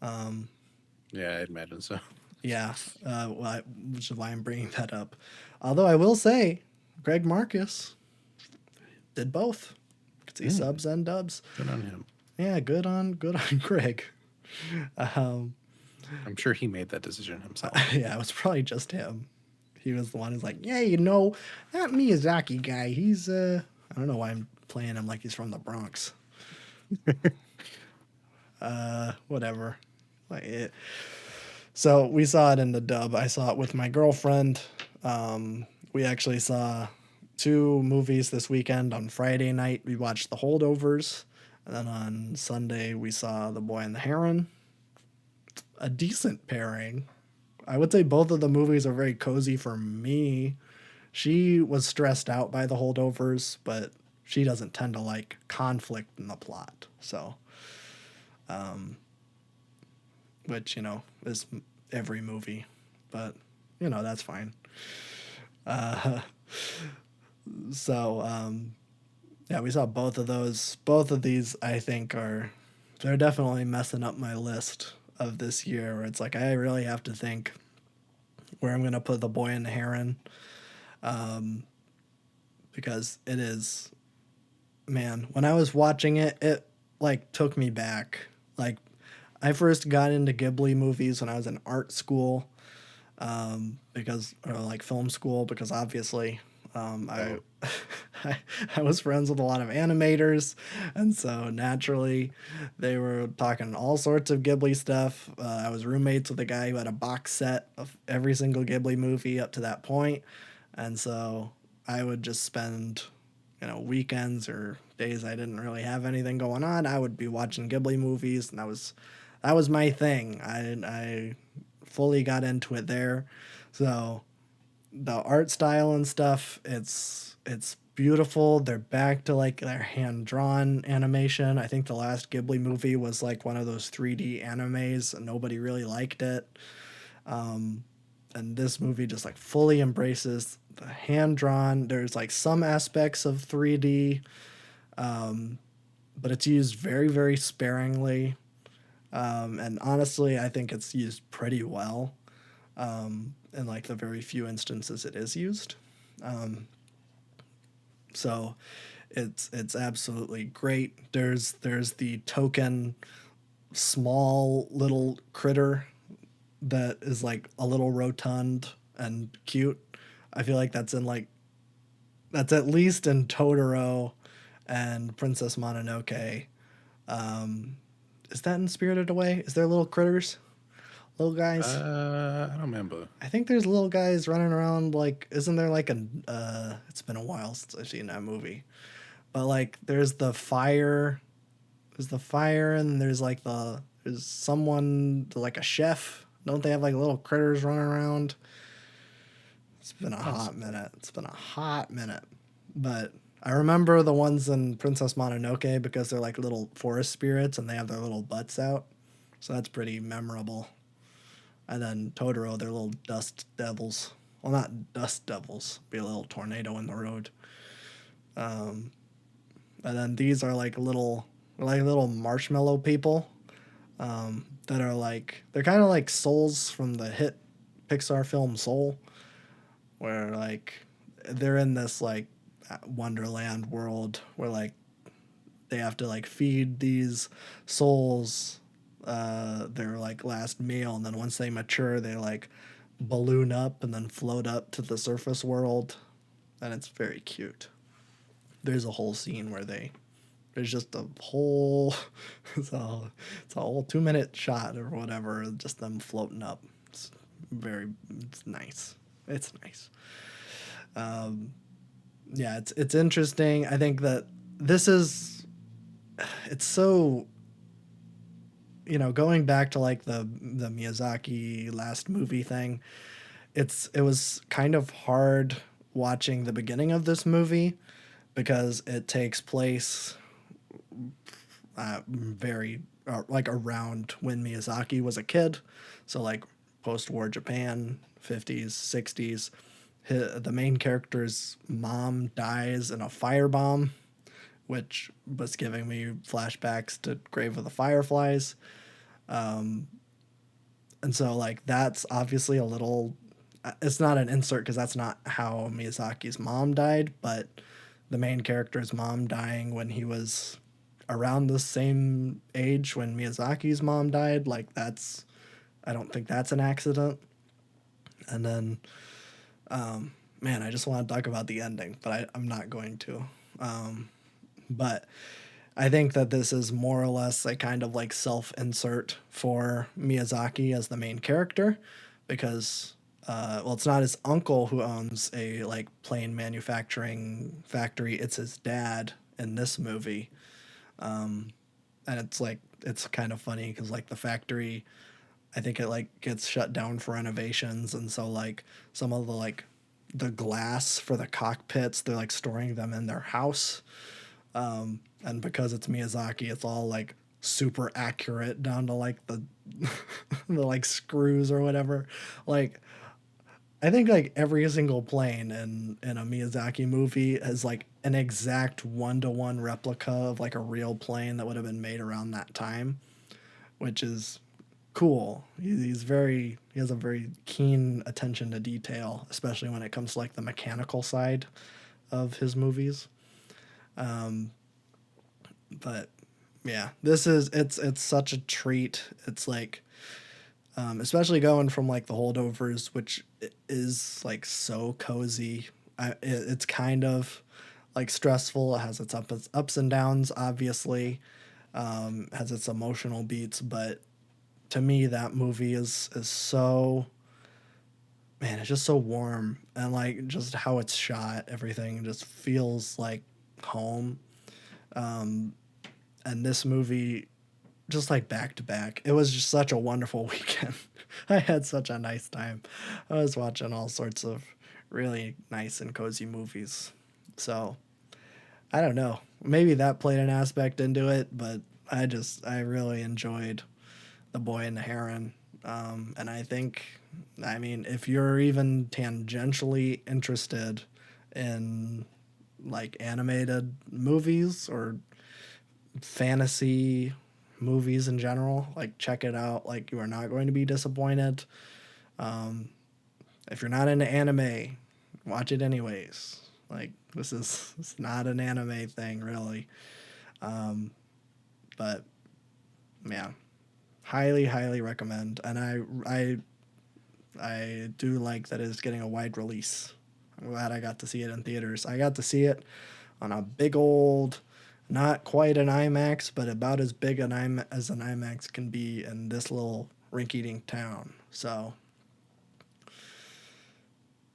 Yeah, I'd imagine so. Yeah, which is why I'm bringing that up. Although I will say, Greg Marcus did both. Could see subs and dubs. Good on him. Yeah, good on Greg. I'm sure he made that decision himself. Yeah, it was probably just him. He was the one who's like, yeah, you know, that Miyazaki guy, he's I don't know why I'm playing him like he's from the Bronx. Whatever. Like it. So we saw it in the dub. I saw it with my girlfriend. We actually saw two movies this weekend. On Friday night, we watched The Holdovers. And then on Sunday, we saw The Boy and the Heron. A decent pairing. I would say both of the movies are very cozy for me. She was stressed out by The Holdovers, but she doesn't tend to like conflict in the plot. So which is every movie, but that's fine. Uh, so yeah, we saw both of those. Both of these, I think, they're definitely messing up my list of this year. Where it's like I really have to think where I'm gonna put The Boy and the Heron, because it is, man. When I was watching it, it like took me back. Like I first got into Ghibli movies when I was in art school, because or like film school, because obviously I, Oh, I I was friends with a lot of animators, and so naturally they were talking all sorts of Ghibli stuff. I was roommates with a guy who had a box set of every single Ghibli movie up to that point, and so I would just spend weekends or days I didn't really have anything going on. I would be watching Ghibli movies, and that was my thing. I fully got into it there. So the art style and stuff, it's beautiful. They're back to like their hand drawn animation. I think the last Ghibli movie was like one of those 3D animes and nobody really liked it. And this movie just like fully embraces the hand drawn. There's like some aspects of 3D, but it's used very, very sparingly. And honestly, I think it's used pretty well, in like the very few instances it is used. So it's absolutely great. There's the token small little critter that is like a little rotund and cute. I feel like that's at least in Totoro and Princess Mononoke. Is that in Spirited Away? Is there little critters, little guys? I don't remember. I think there's little guys running around. Like, isn't there like a? It's been a while since I've seen that movie, but like, there's the fire. There's the fire, and there's someone like a chef. Don't they have like little critters running around? It's been a hot Possibly. minute. It's been a hot minute. But I remember the ones in Princess Mononoke because they're like little forest spirits and they have their little butts out. So that's pretty memorable. And then Totoro, they're little dust devils. Well, not dust devils, be a little tornado in the road. And then these are like little marshmallow people, that are like, they're kind of like souls from the hit Pixar film Soul, where like they're in this like wonderland world where like they have to like feed these souls their like last meal, and then once they mature they like balloon up and then float up to the surface world, and it's very cute. There's a whole scene where there's just a whole it's a whole 2 minute shot or whatever, just them floating up. It's it's nice. It's nice. Yeah, it's interesting. I think that this is it's so, going back to like the Miyazaki last movie thing. It was kind of hard watching the beginning of this movie because it takes place very like around when Miyazaki was a kid, so like post-war Japan, 50s, 60s. The main character's mom dies in a firebomb, which was giving me flashbacks to Grave of the Fireflies. And so like that's obviously a little, it's not an insert because that's not how Miyazaki's mom died, but the main character's mom dying when he was around the same age when Miyazaki's mom died, like that's, I don't think that's an accident. And then man, I just want to talk about the ending, but I'm not going to. But I think that this is more or less a kind of like self insert for Miyazaki as the main character, because well, it's not his uncle who owns a like plane manufacturing factory. It's his dad in this movie, and it's like it's kind of funny because like the factory, I think it like gets shut down for renovations, and so like some of the glass for the cockpits, they're like storing them in their house, and because it's Miyazaki, it's all like super accurate down to like the like screws or whatever. Like I think like every single plane in a Miyazaki movie is like an exact 1-to-1 replica of like a real plane that would have been made around that time, which is cool. He has a very keen attention to detail, especially when it comes to like the mechanical side of his movies. But yeah, it's such a treat. It's like especially going from like the holdovers, which is like so cozy. It's kind of like stressful. It has its ups and downs, obviously. Has its emotional beats, but to me, that movie is so, man. It's just so warm, and like just how it's shot, everything just feels like home. And this movie, just like back to back. It was just such a wonderful weekend. I had such a nice time. I was watching all sorts of really nice and cozy movies. So I don't know. Maybe that played an aspect into it, but I really enjoyed The Boy and the Heron. And I think, I mean, if you're even tangentially interested in like animated movies or fantasy movies in general, like check it out. Like you are not going to be disappointed. If you're not into anime, watch it anyways. Like this is not an anime thing really. But yeah, highly recommend. And I do like that it's getting a wide release. I'm glad I got to see it in theaters. I got to see it on a big old, not quite an IMAX, but about as big as an IMAX can be in this little rinky-dink town. So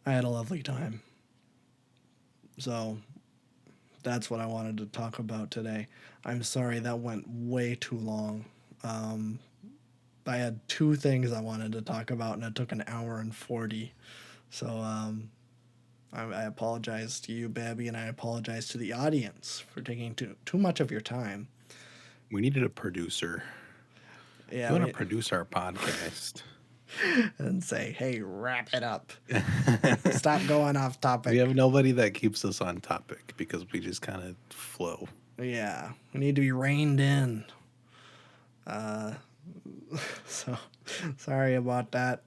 I had a lovely time. So that's what I wanted to talk about today. I'm sorry that went way too long. Um, I had two things I wanted to talk about, and it took an hour and 40. So I apologize to you, Babby, and I apologize to the audience for taking too much of your time. We needed a producer. Yeah, You want to produce our podcast? and say, hey, wrap it up. Stop going off We topic. have nobody that keeps us on topic because we just kind of flow. Yeah, we need to be reined in. So sorry about that.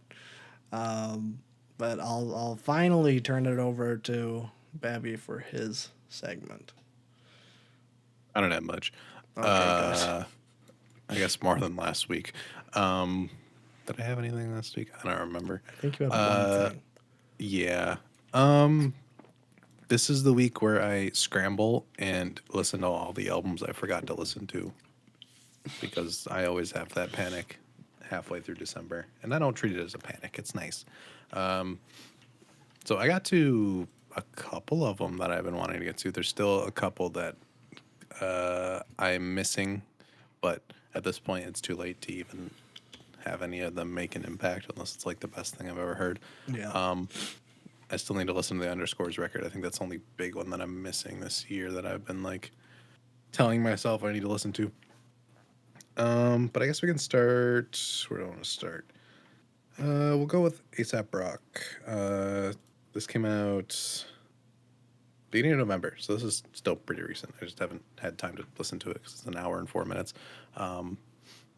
But I'll finally turn it over to Babby for his segment. I don't have much. Okay, good. Uh, I guess more than last week. Um, did I have anything last week? I don't remember. I think you had one thing. Yeah. This is the week where I scramble and listen to all the albums I forgot to listen to because I always have that panic halfway through December, and I don't treat it as a panic. It's nice. So I got to a couple of them that I've been wanting to get to. There's still a couple that I'm missing, but at this point, it's too late to even have any of them make an impact unless it's like the best thing I've ever heard. Yeah. I still need to listen to the Underscores record. I think that's the only big one that I'm missing this year that I've been like telling myself I need to listen to. But I guess we can start. Where do I want to start? We'll go with ASAP Rock. This came out beginning of November, so this is still pretty recent. I just haven't had time to listen to it because it's an hour and 4 minutes.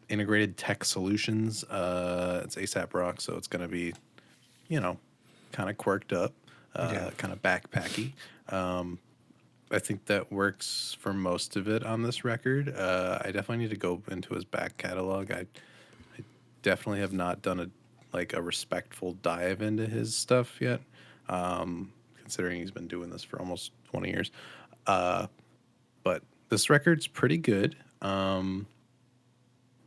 Integrated Tech Solutions. It's ASAP Rock, so it's going to be, you know, kind of quirked up, Yeah. kind of backpacky. I think that works for most of it on this record. I definitely need to go into his back catalog. I definitely have not done a respectful dive into his stuff yet, considering he's been doing this for almost 20 years. But this record's pretty good.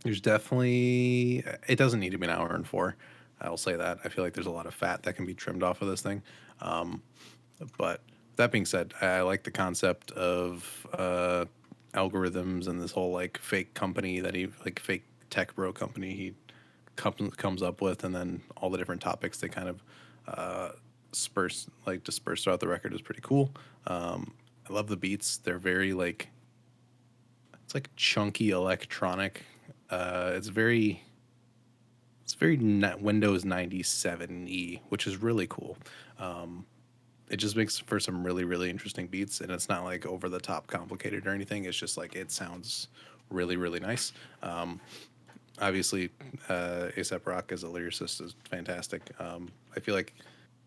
There's definitely, it doesn't need to be an hour and 4. I'll say that. I feel like there's a lot of fat that can be trimmed off of this thing. But that being said, I like the concept of algorithms and this whole like fake company that he, like fake tech bro company he comes up with, and then all the different topics they kind of disperse throughout the record is pretty cool. I love the beats. They're very like it's like chunky electronic. It's very Windows 97e, which is really cool. Um, it just makes for some really really interesting beats, and it's not like over the top complicated or anything. It's just like it sounds really really nice. Um, Obviously, ASAP Rock as a lyricist is fantastic. I feel like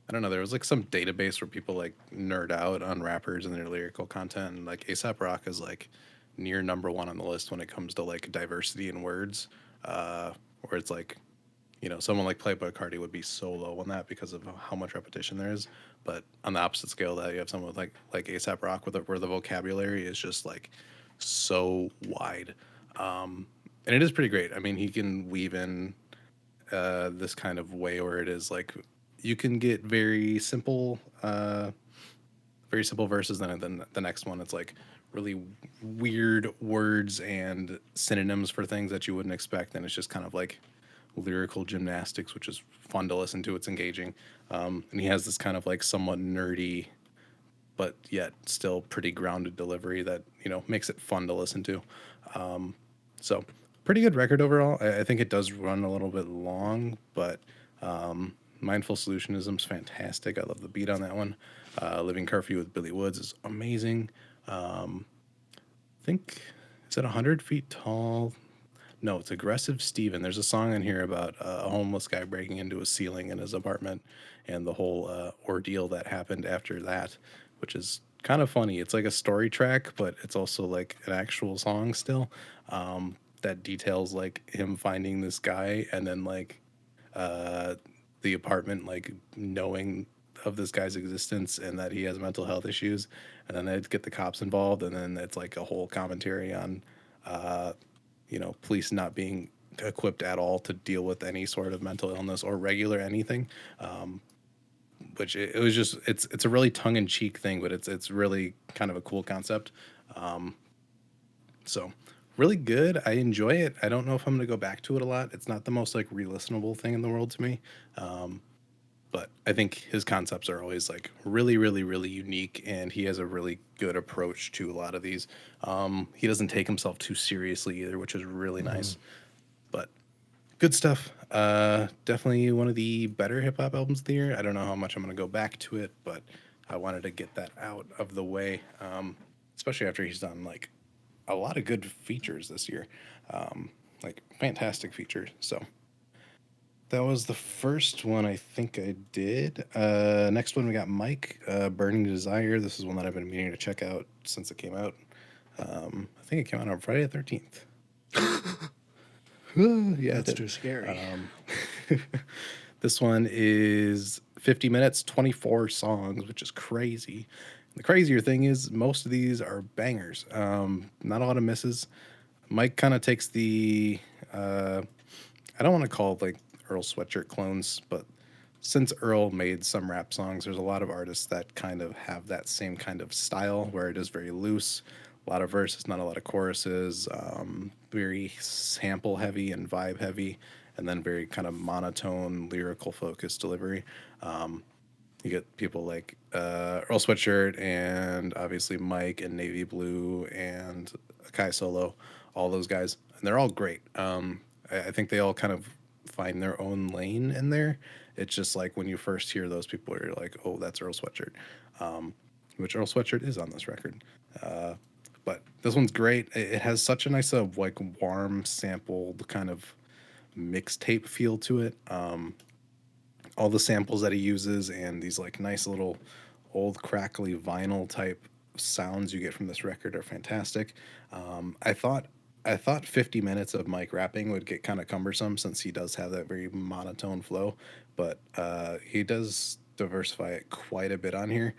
I don't know. There was like some database where people like nerd out on rappers and their lyrical content, and like ASAP Rock is like near number one on the list when it comes to like diversity in words. Where it's like, someone like Playboy Cardi would be so low on that because of how much repetition there is. But on the opposite scale, that you have someone with like ASAP Rock where the vocabulary is just like so wide, and it is pretty great. I mean, he can weave in this kind of way where it is like you can get very simple verses. Then the next one, it's like really weird words and synonyms for things that you wouldn't expect, and it's just kind of like lyrical gymnastics, which is fun to listen to. It's engaging, and he has this kind of like somewhat nerdy but yet still pretty grounded delivery that makes it fun to listen to. So pretty good record overall. I think it does run a little bit long, but Mindful Solutionism's fantastic. I love the beat on that one. Living Curfew with Billy Woods is amazing. I think is it 100 feet tall? No, it's Aggressive Steven. There's a song in here about a homeless guy breaking into a ceiling in his apartment and the whole ordeal that happened after that, which is kind of funny. It's like a story track, but it's also like an actual song still, that details like him finding this guy and then like uh, the apartment like knowing of this guy's existence and that he has mental health issues, and then they'd get the cops involved, and then it's like a whole commentary on police not being equipped at all to deal with any sort of mental illness or regular anything. Which it was just it's a really tongue in cheek thing, but it's really kind of a cool concept. So really good. I enjoy it. I don't know if I'm gonna go back to it a lot. It's not the most like re-listenable thing in the world to me. But I think his concepts are always like really, really, really unique, and he has a really good approach to a lot of these. He doesn't take himself too seriously either, which is really Mm. nice. But good stuff. Definitely one of the better hip hop albums of the year. I don't know how much I'm gonna go back to it, but I wanted to get that out of the way, especially after he's done like a lot of good features this year, like fantastic features. So that was the first one I think I did. Next one we got Mike, Burning Desire. This is one that I've been meaning to check out since it came out. I think it came out on Friday the 13th. Yeah, it That's did. too scary. This one is 50 minutes, 24 songs, which is crazy. The crazier thing is most of these are bangers. Not a lot of misses. Mike kind of takes the I don't want to call it like Earl Sweatshirt clones, but since Earl made some rap songs, there's a lot of artists that kind of have that same kind of style where it is very loose, a lot of verses, not a lot of choruses, very sample heavy and vibe heavy, and then very kind of monotone, lyrical focused delivery. You get people like Earl Sweatshirt and obviously Mike and Navy Blue and Kai Solo, all those guys, and they're all great. I think they all kind of find their own lane in there. It's just like when you first hear those people, you're like, oh, that's Earl Sweatshirt, which Earl Sweatshirt is on this record. But this one's great. It has such a nice, like warm sampled kind of mixtape feel to it. All the samples that he uses and these like nice little old crackly vinyl type sounds you get from this record are fantastic. I thought 50 minutes of Mike rapping would get kind of cumbersome since he does have that very monotone flow, but he does diversify it quite a bit on here.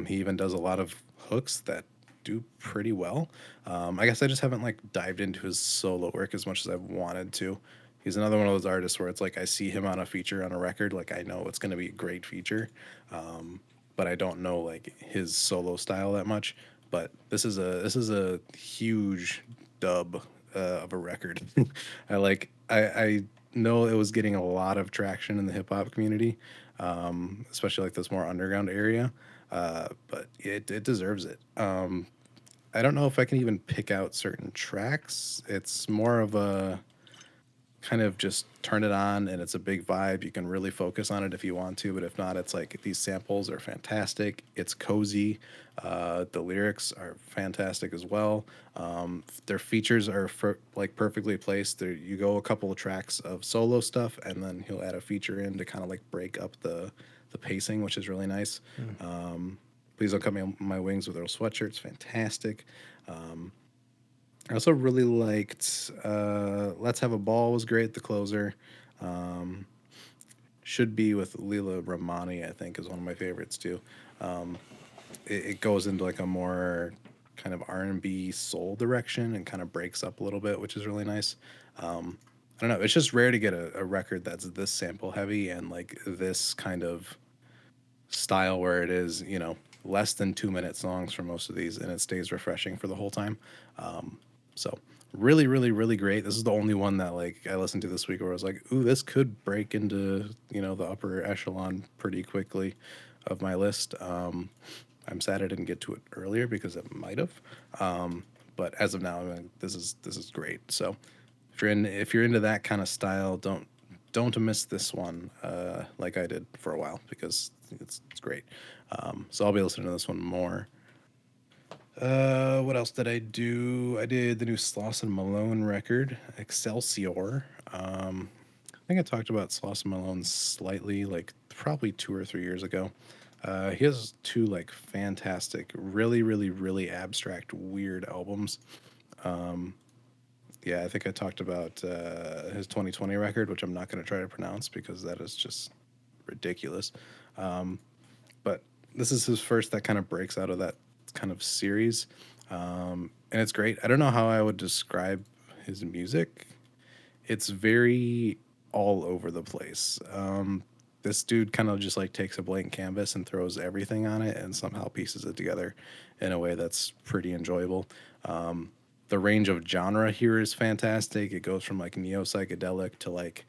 He even does a lot of hooks that do pretty well. I guess I just haven't like dived into his solo work as much as I've wanted to. He's another one of those artists where it's like I see him on a feature on a record, like I know it's going to be a great feature, but I don't know like his solo style that much. But this is a huge dub of a record. I know it was getting a lot of traction in the hip hop community, especially like this more underground area, but it deserves it. I don't know if I can even pick out certain tracks. It's more of a kind of just turn it on and it's a big vibe. You can really focus on it if you want to, but if not, it's like these samples are fantastic. It's cozy. The lyrics are fantastic as well. Their features are like perfectly placed. There, you go a couple of tracks of solo stuff, and then he'll add a feature in to kind of like break up the pacing, which is really nice. Mm. Please don't cut me on my wings with Earl Sweatshirt's fantastic. Um, I also really liked Let's Have a Ball was great, the closer. Um, should be with Leela Ramani, I think, is one of my favorites too. Um, it goes into like a more kind of R&B soul direction and kind of breaks up a little bit, which is really nice. I don't know. It's just rare to get a record that's this sample heavy and like this kind of style where it is, you know, less than 2 minute songs for most of these, and it stays refreshing for the whole time. So really, really, really great. This is the only one that like I listened to this week where I was like, ooh, this could break into, you know, the upper echelon pretty quickly of my list. I'm sad I didn't get to it earlier because it might have. But as of now, I mean, this is great. So if you're into that kind of style, don't miss this one like I did for a while because it's great. So I'll be listening to this one more. What else did I do? I did the new Sloss and Malone record, Excelsior. I think I talked about Sloss and Malone slightly, like probably 2 or 3 years ago. He has two like fantastic, really, really, really abstract, weird albums. Yeah, I think I talked about his 2020 record, which I'm not going to try to pronounce because that is just ridiculous. But this is his first that kind of breaks out of that kind of series, and it's great. I don't know how I would describe his music. It's very all over the place. This dude kind of just like takes a blank canvas and throws everything on it and somehow pieces it together in a way that's pretty enjoyable. The range of genre here is fantastic. It goes from like neo psychedelic to like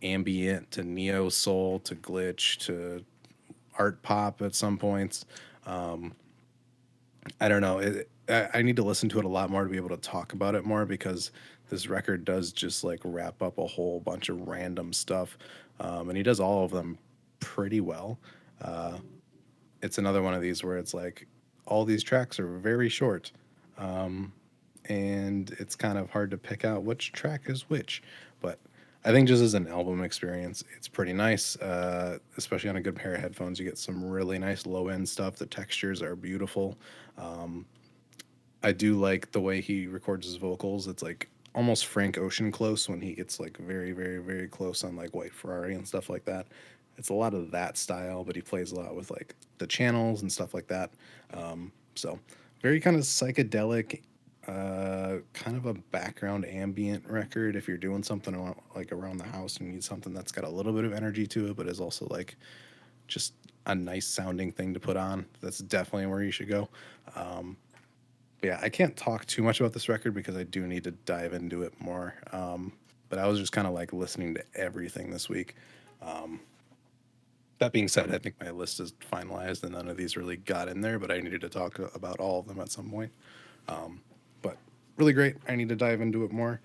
ambient to neo soul to glitch to art pop at some points. I don't know. I need to listen to it a lot more to be able to talk about it more because this record does just like wrap up a whole bunch of random stuff, and he does all of them pretty well. It's another one of these where it's like all these tracks are very short, and it's kind of hard to pick out which track is which. But I think just as an album experience, it's pretty nice. Especially on a good pair of headphones, you get some really nice low end stuff. The textures are beautiful. I do like the way he records his vocals. It's like almost Frank Ocean close when he gets like very, very, very close on like White Ferrari and stuff like that. It's a lot of that style, but he plays a lot with like the channels and stuff like that. So very kind of psychedelic, kind of a background ambient record. If you're doing something like around the house and you need something that's got a little bit of energy to it, but is also like just a nice sounding thing to put on, that's definitely where you should go. Yeah, I can't talk too much about this record because I do need to dive into it more. But I was just kind of like listening to everything this week. That being said, I think my list is finalized and none of these really got in there, but I needed to talk about all of them at some point. But really great. I need to dive into it more.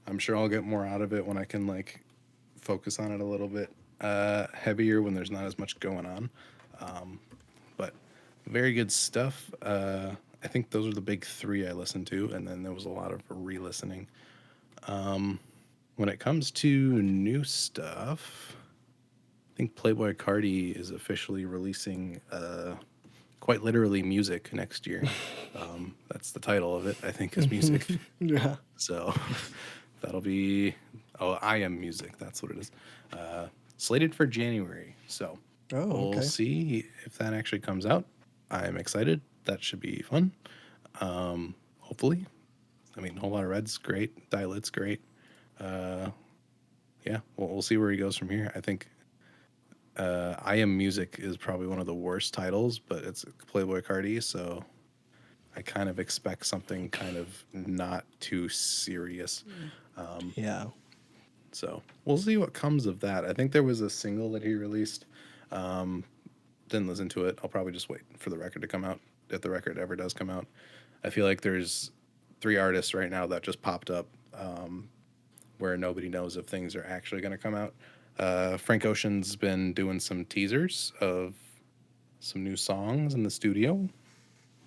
I'm sure I'll get more out of it when I can like focus on it a little bit heavier when there's not as much going on. But very good stuff. I think those are the big three I listened to, and then there was a lot of re-listening. When it comes to new stuff, I think Playboy Cardi is officially releasing quite literally music next year. That's the title of it, I think, is music. Yeah. So that'll be, oh, I Am Music. That's what it is. Slated for January. So Oh, we'll okay. see if that actually comes out. I'm excited. That should be fun. Hopefully. I mean, Whole Lot of Red's great. Dilit's great. Yeah, we'll see where he goes from here. I think I Am Music is probably one of the worst titles, but it's Playboy Cardi, so I kind of expect something kind of not too serious. Yeah. So we'll see what comes of that. I think there was a single that he released. Didn't listen to it. I'll probably just wait for the record to come out if the record ever does come out. I feel like there's 3 artists right now that just popped up where nobody knows if things are actually going to come out. Frank Ocean's been doing some teasers of some new songs in the studio.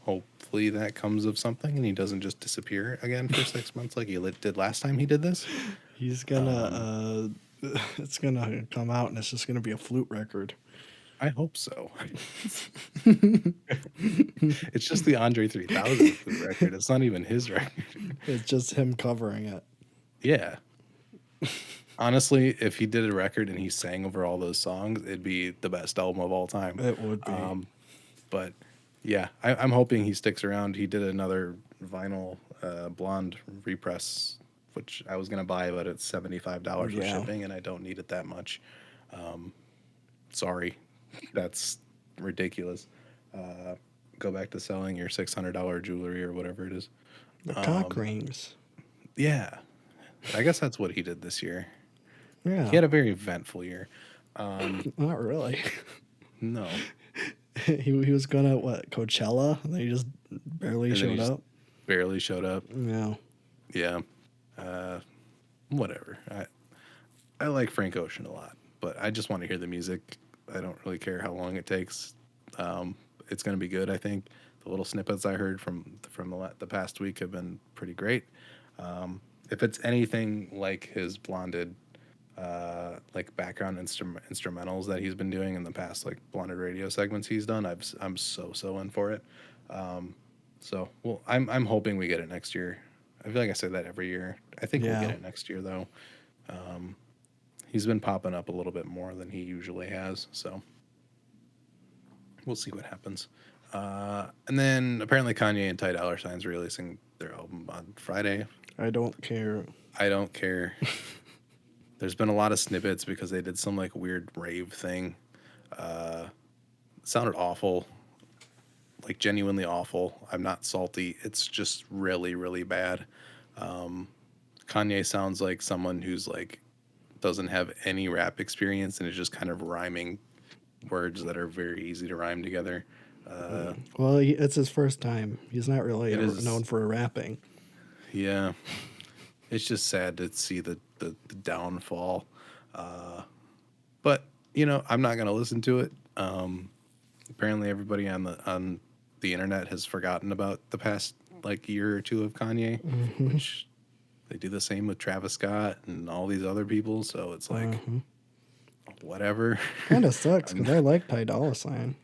Hopefully that comes of something and he doesn't just disappear again for 6 months like he did last time he did this. He's gonna it's gonna come out and it's just gonna be a flute record. I hope so. It's just the Andre 3000 flute record. It's not even his record. It's just him covering it. Yeah. Honestly, if he did a record and he sang over all those songs, it'd be the best album of all time. It would be. But yeah, I'm hoping he sticks around. He did another vinyl blonde repress, which I was gonna buy, but it's $75 for Yeah. shipping, and I don't need it that much. Sorry, that's ridiculous. Go back to selling your $600 jewelry or whatever it is. The cock rings. Yeah, I guess that's what he did this year. Yeah. He had a very eventful year. Not really. No, he was gonna what, Coachella? And then he just barely and then he showed just up. barely showed up. Yeah. Yeah, whatever. I like Frank Ocean a lot, but I just want to hear the music. I don't really care how long it takes. It's going to be good. I think the little snippets I heard from the past week have been pretty great. If it's anything like his blonded, like background instrumentals that he's been doing in the past, like blonded radio segments he's done, I'm so in for it. So well, I'm hoping we get it next year. I feel like I say that every year. I think we'll Yeah. get it next year though. He's been popping up a little bit more than he usually has, so we'll see what happens. And then apparently Kanye and Ty Dolla Sign's releasing their album on Friday. I don't care. I don't care. There's been a lot of snippets because they did some like weird rave thing. It sounded awful, like genuinely awful. I'm not salty. It's just really bad. Kanye sounds like someone who's like doesn't have any rap experience and is just kind of rhyming words that are very easy to rhyme together. Well, it's his first time. He's not really It is. known for rapping. Yeah, it's just sad to see the downfall. But you know, I'm not gonna listen to it. Apparently, everybody on the internet has forgotten about the past like year or two of Kanye, which they do the same with Travis Scott and all these other people. So it's like whatever. Kind of sucks because I like Ty Dolla Sign.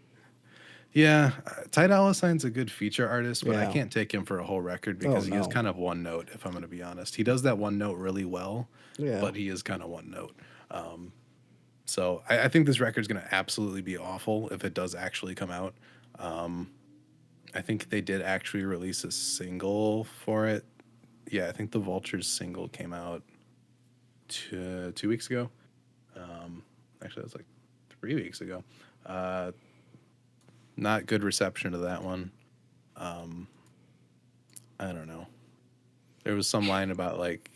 Yeah, Ty Dolla Sign's a good feature artist, but I Yeah. can't take him for a whole record because he is no. kind of one note, if I'm going to be honest. He does that one note really well, Yeah. but he is kind of one note. So I think this record's going to absolutely be awful if it does actually come out. I think they did actually release a single for it. Yeah, I think the Vultures single came out 2 weeks ago. Actually, that was like 3 weeks ago. Not good reception to that one. I don't know. There was some line about like,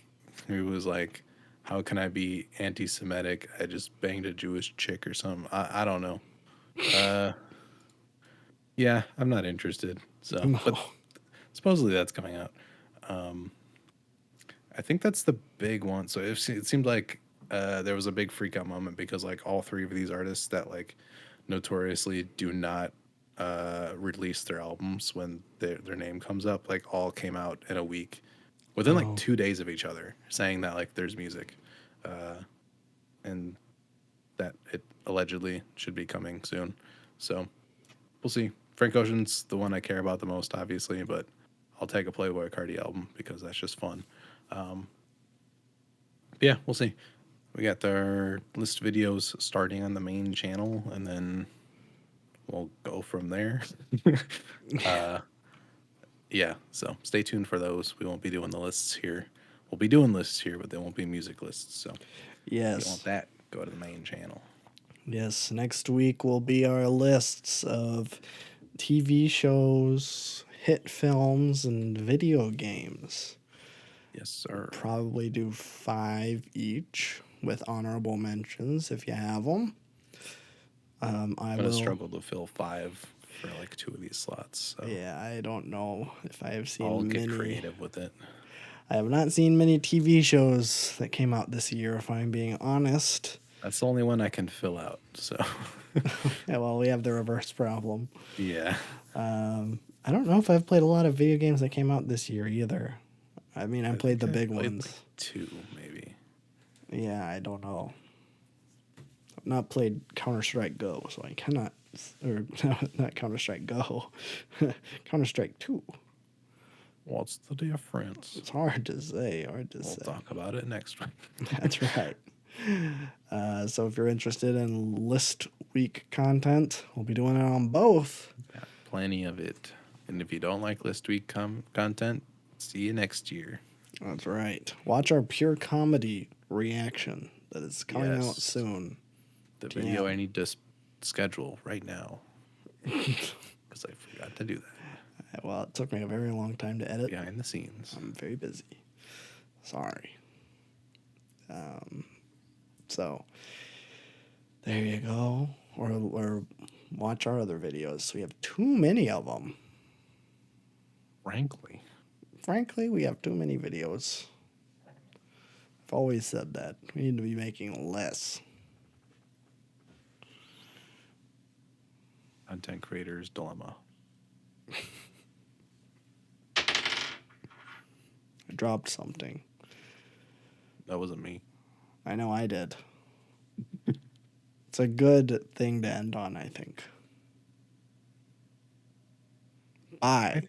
it was like, how can I be anti-Semitic? I just banged a Jewish chick or something. I don't know. Yeah, I'm not interested. So, No. but supposedly that's coming out. I think that's the big one. So it seemed like there was a big freak out moment because like all 3 of these artists that like notoriously do not release their albums when their name comes up, like all came out in a week within like 2 days of each other, saying that like there's music, and that it allegedly should be coming soon. So we'll see. Frank Ocean's the one I care about the most, obviously, but I'll take a Playboy Cardi album because that's just fun. Yeah, we'll see. We got our list videos starting on the main channel, and then we'll go from there. Yeah, so stay tuned for those. We won't be doing the lists here. We'll be doing lists here, but they won't be music lists. So if you want Yes. that, go to the main channel. Yes. Next week will be our lists of TV shows, hit films, and video games. Yes, sir. Probably do 5 each with honorable mentions if you have them. I I'm gonna will. struggle to fill 5 for like 2 of these slots. So Yeah, I don't know if I have I'll seen get many. creative with it. I have not seen many TV shows that came out this year, if I'm being honest. That's the only one I can fill out. So Yeah, well, we have the reverse problem. yeah. I don't know if I've played a lot of video games that came out this year either. I mean, I played the think I big played ones. like 2 maybe. Yeah, I don't know. I've not played Counter-Strike Go, so I cannot. Or not Counter-Strike Go. Counter-Strike 2. What's the difference? It's hard to say. We'll talk about it next week. That's right. So if you're interested in list week content, we'll be doing it on both. Got plenty of it. And if you don't like list week content, see you next year. That's right. Watch our pure comedy reaction that is coming out Yes. soon. The video I need to schedule right now because I forgot to do that Well, it took me a very long time to edit. behind the scenes. I'm very busy. Sorry. So there you go. Or watch our other videos. We have too many of them. Frankly, we have too many videos. I've always said that. We need to be making less. Content creators dilemma. I dropped something. That wasn't me. I know I did. It's a good thing to end on, I think. Bye.